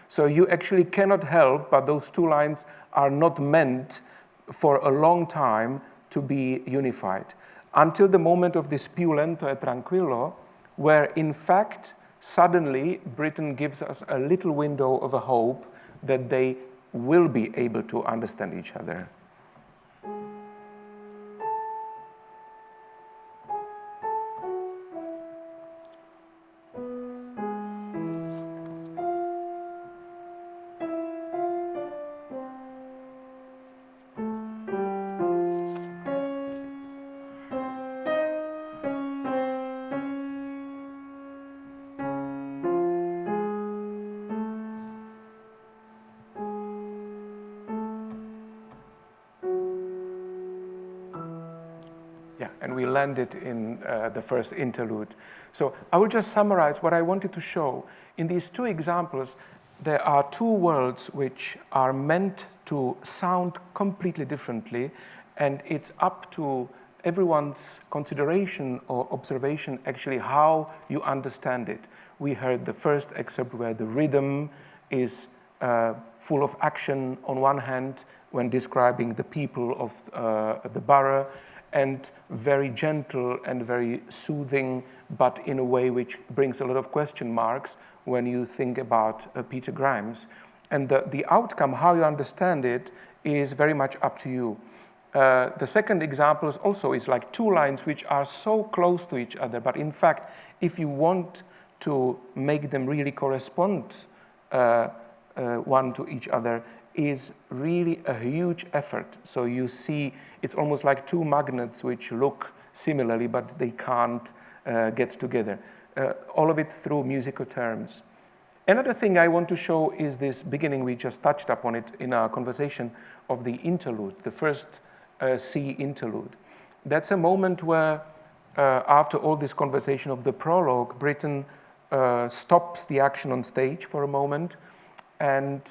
So you actually cannot help, but those two lines are not meant for a long time to be unified. Until the moment of this più lento e tranquillo, where in fact, suddenly, Britten gives us a little window of a hope that they will be able to understand each other. Yeah, and we landed in the first interlude. So I will just summarize what I wanted to show. In these two examples, there are two worlds which are meant to sound completely differently, and it's up to everyone's consideration or observation actually how you understand it. We heard the first excerpt where the rhythm is full of action on one hand when describing the people of the borough, and very gentle and very soothing, but in a way which brings a lot of question marks when you think about Peter Grimes. And the outcome, how you understand it, is very much up to you. The second example is also like two lines which are so close to each other, but in fact, if you want to make them really correspond one to each other, is really a huge effort. So you see, it's almost like two magnets which look similarly, but they can't get together. All of it through musical terms. Another thing I want to show is this beginning, we just touched upon it in our conversation, of the interlude, the first C interlude. That's a moment where, after all this conversation of the prologue, Britten stops the action on stage for a moment and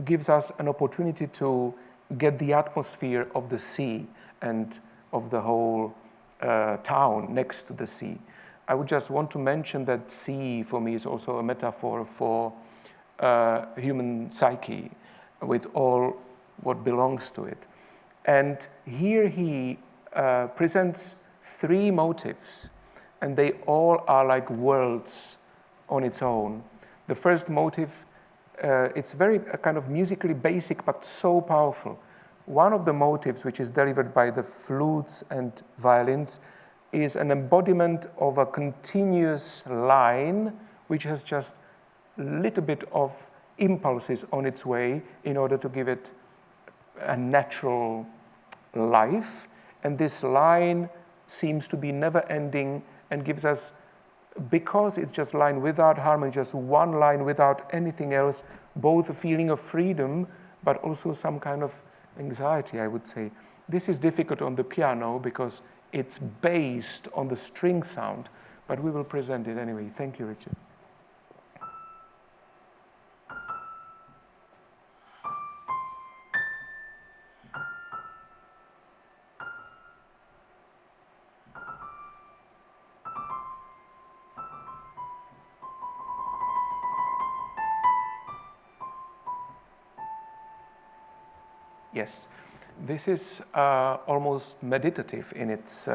gives us an opportunity to get the atmosphere of the sea and of the whole town next to the sea. I would just want to mention that sea for me is also a metaphor for human psyche with all what belongs to it. And here he presents three motifs, and they all are like worlds on its own. The first motif, it's very kind of musically basic, but so powerful. One of the motifs, which is delivered by the flutes and violins, is an embodiment of a continuous line which has just a little bit of impulses on its way in order to give it a natural life. And this line seems to be never ending and gives us, because it's just line without harmony, just one line without anything else, both a feeling of freedom, but also some kind of anxiety, I would say. This is difficult on the piano because it's based on the string sound, but we will present it anyway. Thank you, Richard. Yes. This is almost meditative in its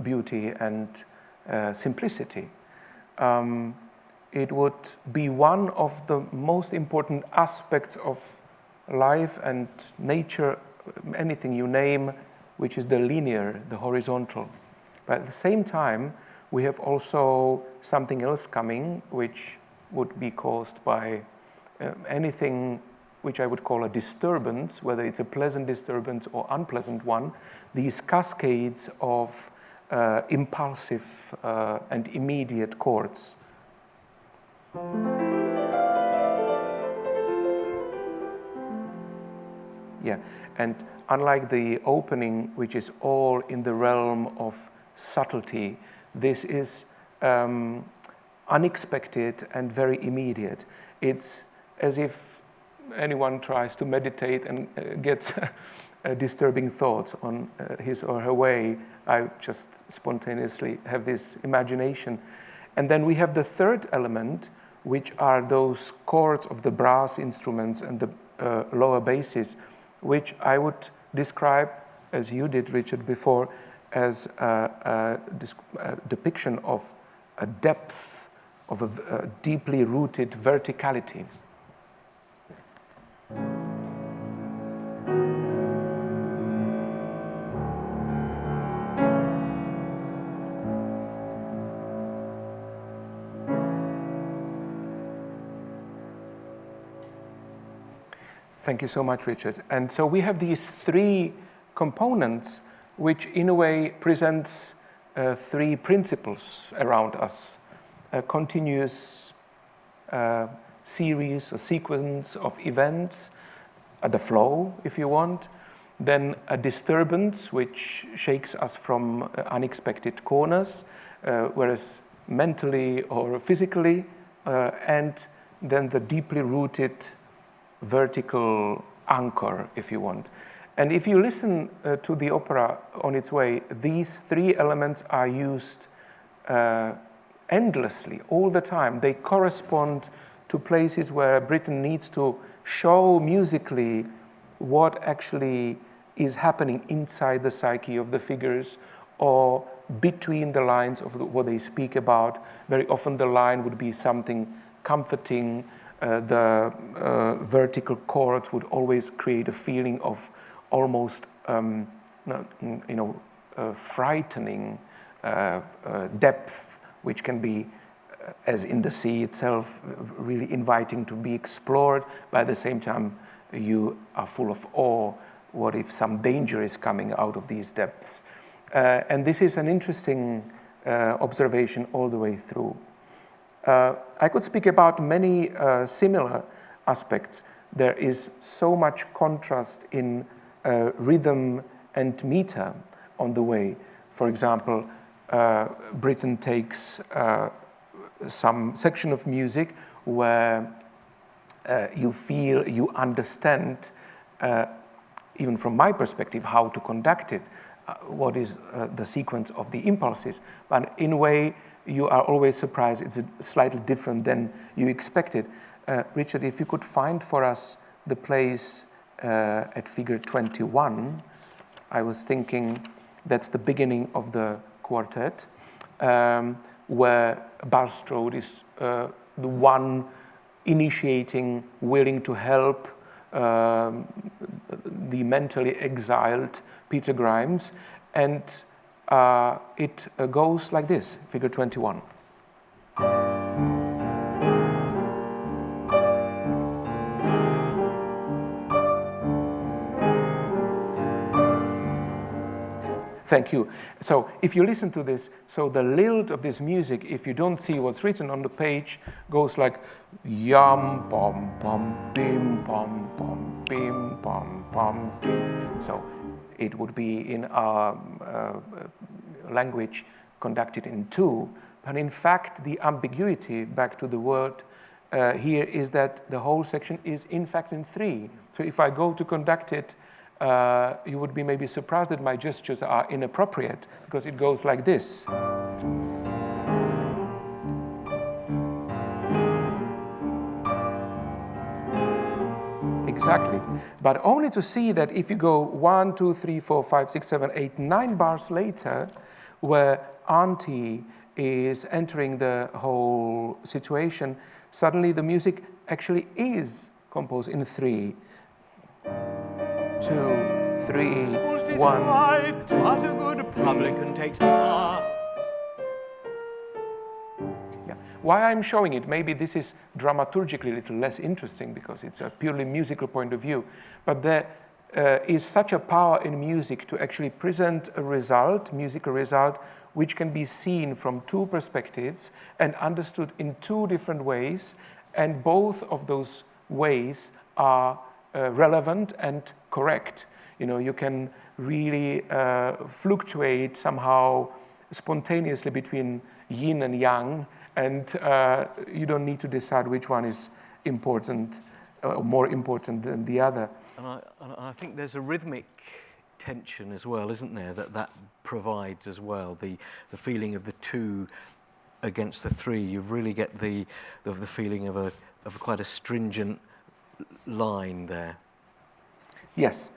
beauty and simplicity. It would be one of the most important aspects of life and nature, anything you name, which is the linear, the horizontal. But at the same time, we have also something else coming, which would be caused by anything which I would call a disturbance, whether it's a pleasant disturbance or unpleasant one, these cascades of impulsive and immediate chords. Yeah, and unlike the opening, which is all in the realm of subtlety, this is unexpected and very immediate. It's as if anyone tries to meditate and gets disturbing thoughts on his or her way. I just spontaneously have this imagination. And then we have the third element, which are those chords of the brass instruments and the lower basses, which I would describe, as you did, Richard, before, as a depiction of a depth, of a deeply rooted verticality. Thank you so much, Richard. And so we have these three components, which in a way presents three principles around us. A continuous series, a sequence of events, the flow, if you want, then a disturbance which shakes us from unexpected corners, whereas mentally or physically, and then the deeply rooted vertical anchor, if you want. And if you listen to the opera on its way, these three elements are used endlessly, all the time. They correspond to places where Britten needs to show musically what actually is happening inside the psyche of the figures or between the lines of what they speak about. Very often the line would be something comforting. The vertical chords would always create a feeling of almost, frightening depth, which can be, as in the sea itself, really inviting to be explored. But at the same time, you are full of awe. What if some danger is coming out of these depths? And this is an interesting observation all the way through. I could speak about many similar aspects. There is so much contrast in rhythm and meter on the way. For example, Britten takes some section of music where you feel, you understand, even from my perspective, how to conduct it, what is the sequence of the impulses. But in a way, you are always surprised it's slightly different than you expected. Richard, if you could find for us the place at figure 21, I was thinking that's the beginning of the quartet, where Bulstrode is the one initiating, willing to help the mentally exiled Peter Grimes, and it goes like this, figure 21. Thank you. So if you listen to this, so the lilt of this music, if you don't see what's written on the page, goes like yum, pom, pom, bim, pom, pom, bim, pom, pom, bim. So it would be in our language conducted in 2, but in fact the ambiguity, back to the word here, is that the whole section is in fact in 3. So if I go to conduct it, you would be maybe surprised that my gestures are inappropriate, because it goes like this. Exactly. But only to see that if you go 1, 2, 3, 4, 5, 6, 7, 8, 9 bars later, where Auntie is entering the whole situation, suddenly the music actually is composed in 3. 2, 3, 1. But a good publican takes the bar. Yeah. Why I'm showing it, maybe this is dramaturgically a little less interesting because it's a purely musical point of view, but there is such a power in music to actually present a result, musical result, which can be seen from 2 perspectives and understood in 2 different ways, and both of those ways are relevant and correct. You know, you can really fluctuate somehow spontaneously between yin and yang, and you don't need to decide which one is important, more important than the other. And I think there's a rhythmic tension as well, isn't there, that provides as well, the feeling of the 2 against the 3. You really get the feeling of quite a stringent line there. Yes.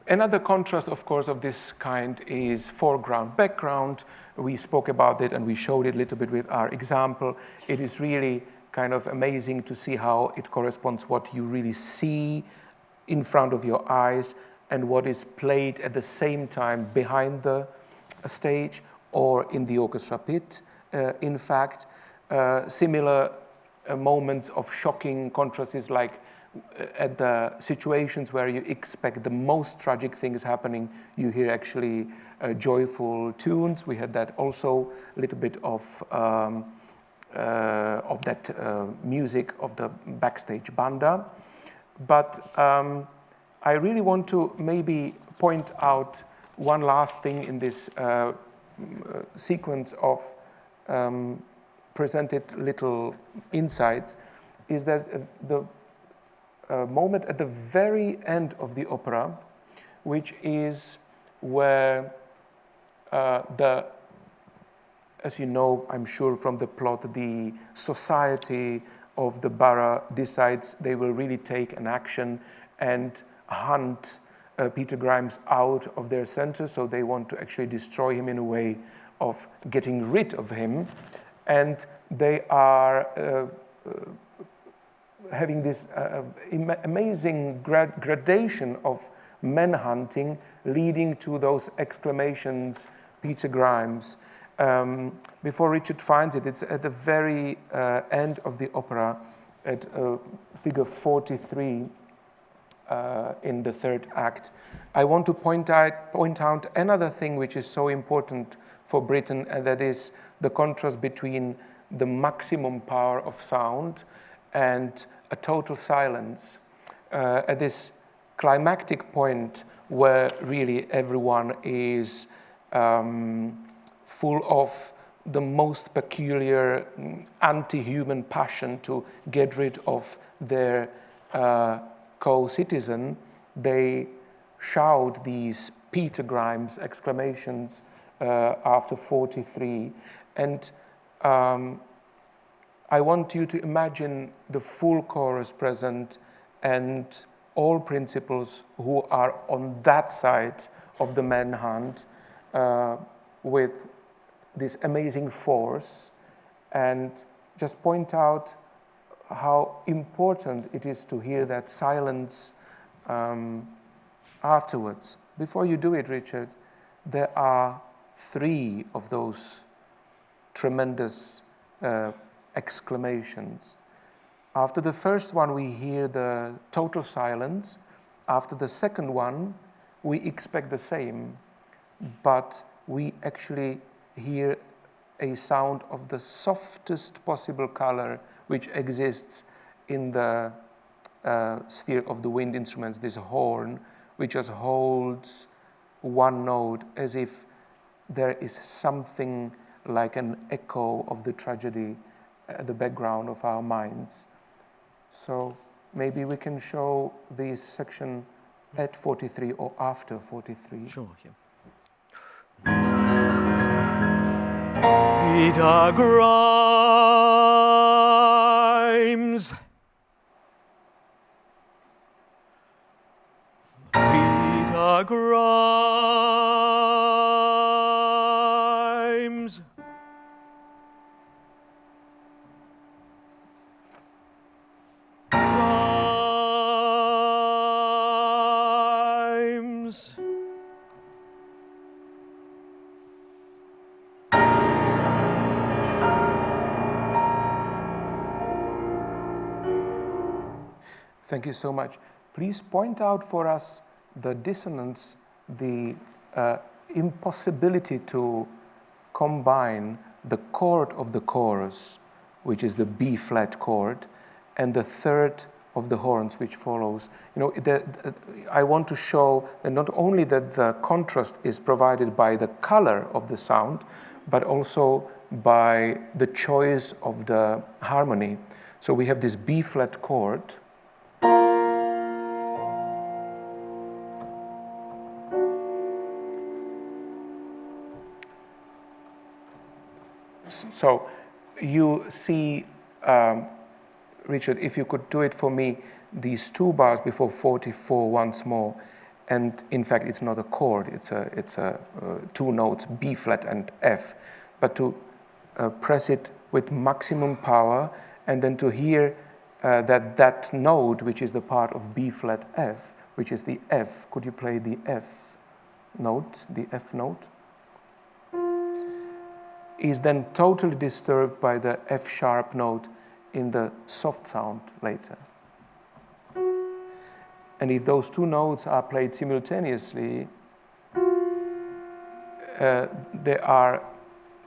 Another contrast, of course, of this kind is foreground, background. We spoke about it and we showed it a little bit with our example. It is really kind of amazing to see how it corresponds what you really see in front of your eyes and what is played at the same time behind the stage or in the orchestra pit. In fact, similar moments of shocking contrast is like at the situations where you expect the most tragic things happening, you hear actually joyful tunes. We had that also, a little bit of that music of the backstage banda. But I really want to maybe point out one last thing in this sequence of presented little insights, is that the moment at the very end of the opera, which is where as you know, I'm sure from the plot, the society of the borough decides they will really take an action and hunt Peter Grimes out of their center, so they want to actually destroy him in a way of getting rid of him. And they are having this amazing gradation of manhunting, leading to those exclamations, Peter Grimes. Before Richard finds it, it's at the very end of the opera, at figure 43 in the 3rd act. I want to point out another thing which is so important for Britten, and that is the contrast between the maximum power of sound and a total silence at this climactic point where really everyone is full of the most peculiar anti-human passion to get rid of their co-citizen. They shout these Peter Grimes exclamations after 43. And I want you to imagine the full chorus present and all principals who are on that side of the manhunt with this amazing force, and just point out how important it is to hear that silence afterwards. Before you do it, Richard, there are 3 of those tremendous exclamations. After the first one, we hear the total silence. After the second one, we expect the same, but we actually hear a sound of the softest possible color which exists in the sphere of the wind instruments, this horn, which just holds one note as if there is something like an echo of the tragedy at the background of our minds. So maybe we can show this section at 43 or after 43. Sure, yeah. Peter Grimes. Peter Grimes. Grimes. Thank you so much. Please point out for us the dissonance, the impossibility to combine the chord of the chorus, which is the B flat chord, and the third of the horns which follows. You know, I want to show that not only that the contrast is provided by the color of the sound, but also by the choice of the harmony. So we have this B flat chord, so you see, Richard, if you could do it for me, these 2 bars before 44 once more, and in fact it's not a chord, it's 2 notes, B flat and F, but to press it with maximum power, and then to hear that note, which is the part of B flat F, which is the F. Could you play the F note, the F note? Is then totally disturbed by the F sharp note in the soft sound later. And if those 2 notes are played simultaneously, they are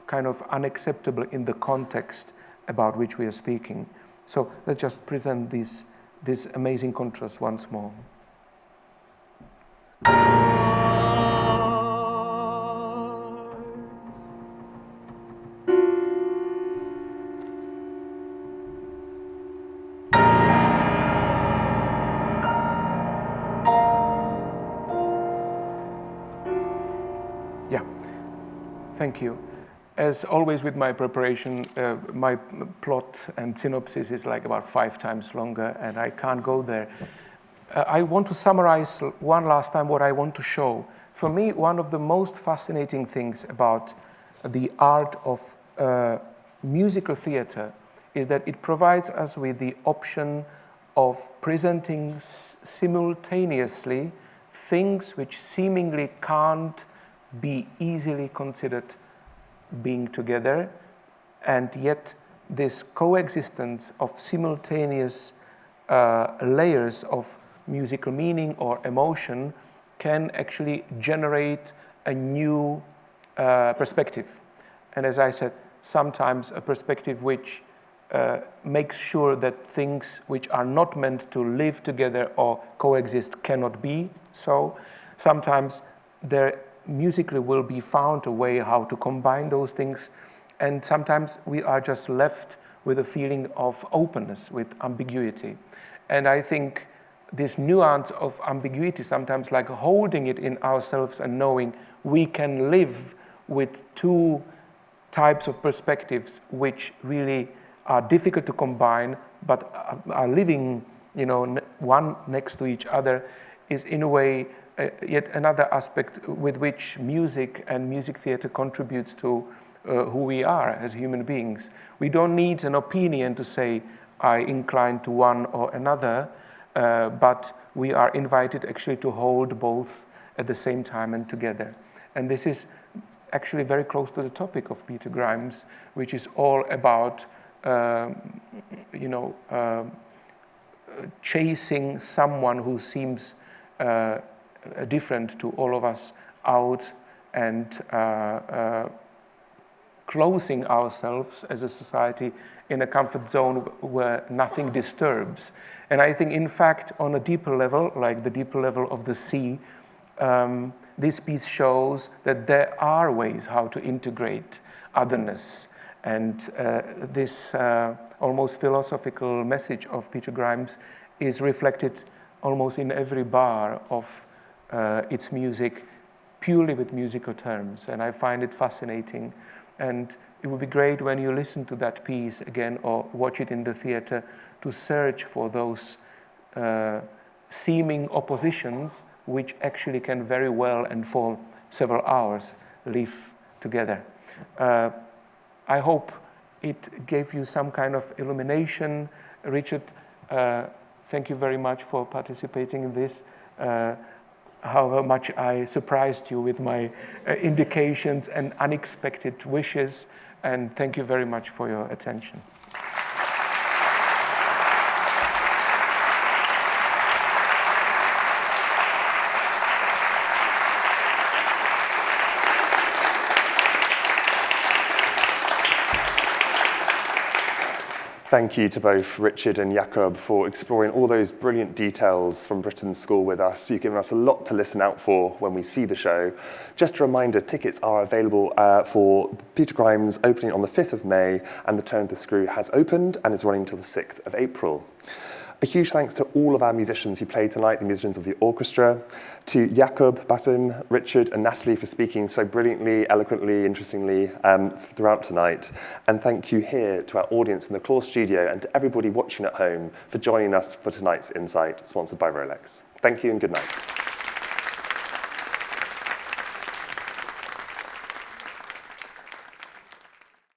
kind of unacceptable in the context about which we are speaking. So let's just present this amazing contrast once more. Yeah, thank you. As always with my preparation, my plot and synopsis is like about 5 times longer, and I can't go there. I want to summarize one last time what I want to show. For me, one of the most fascinating things about the art of musical theater is that it provides us with the option of presenting simultaneously things which seemingly can't be easily considered being together, and yet this coexistence of simultaneous layers of musical meaning or emotion can actually generate a new perspective. And as I said, sometimes a perspective which makes sure that things which are not meant to live together or coexist cannot be so. Sometimes there musically will be found a way how to combine those things, and sometimes we are just left with a feeling of openness, with ambiguity. And I think this nuance of ambiguity, sometimes like holding it in ourselves and knowing we can live with two types of perspectives which really are difficult to combine, but are living, one next to each other, is in a way yet another aspect with which music and music theatre contributes to who we are as human beings. We don't need an opinion to say, I incline to one or another, but we are invited actually to hold both at the same time and together. And this is actually very close to the topic of Peter Grimes, which is all about chasing someone who seems different to all of us out, and closing ourselves as a society in a comfort zone where nothing disturbs. And I think, in fact, on a deeper level, like the deeper level of the sea, this piece shows that there are ways how to integrate otherness. And this almost philosophical message of Peter Grimes is reflected almost in every bar of its music, purely with musical terms. And I find it fascinating. And it would be great when you listen to that piece again or watch it in the theatre to search for those seeming oppositions which actually can very well and for several hours live together. I hope it gave you some kind of illumination. Richard, thank you very much for participating in this. However much I surprised you with my indications and unexpected wishes, and thank you very much for your attention. Thank you to both Richard and Jakob for exploring all those brilliant details from Britten's score with us. You've given us a lot to listen out for when we see the show. Just a reminder, tickets are available for Peter Grimes opening on the 5th of May, and the Turn of the Screw has opened and is running until the 6th of April. A huge thanks to all of our musicians who played tonight, the musicians of the orchestra, to Jakob, Basim, Richard and Natalie for speaking so brilliantly, eloquently, interestingly throughout tonight. And thank you here to our audience in the Claw studio and to everybody watching at home for joining us for tonight's Insight, sponsored by Rolex. Thank you and good night.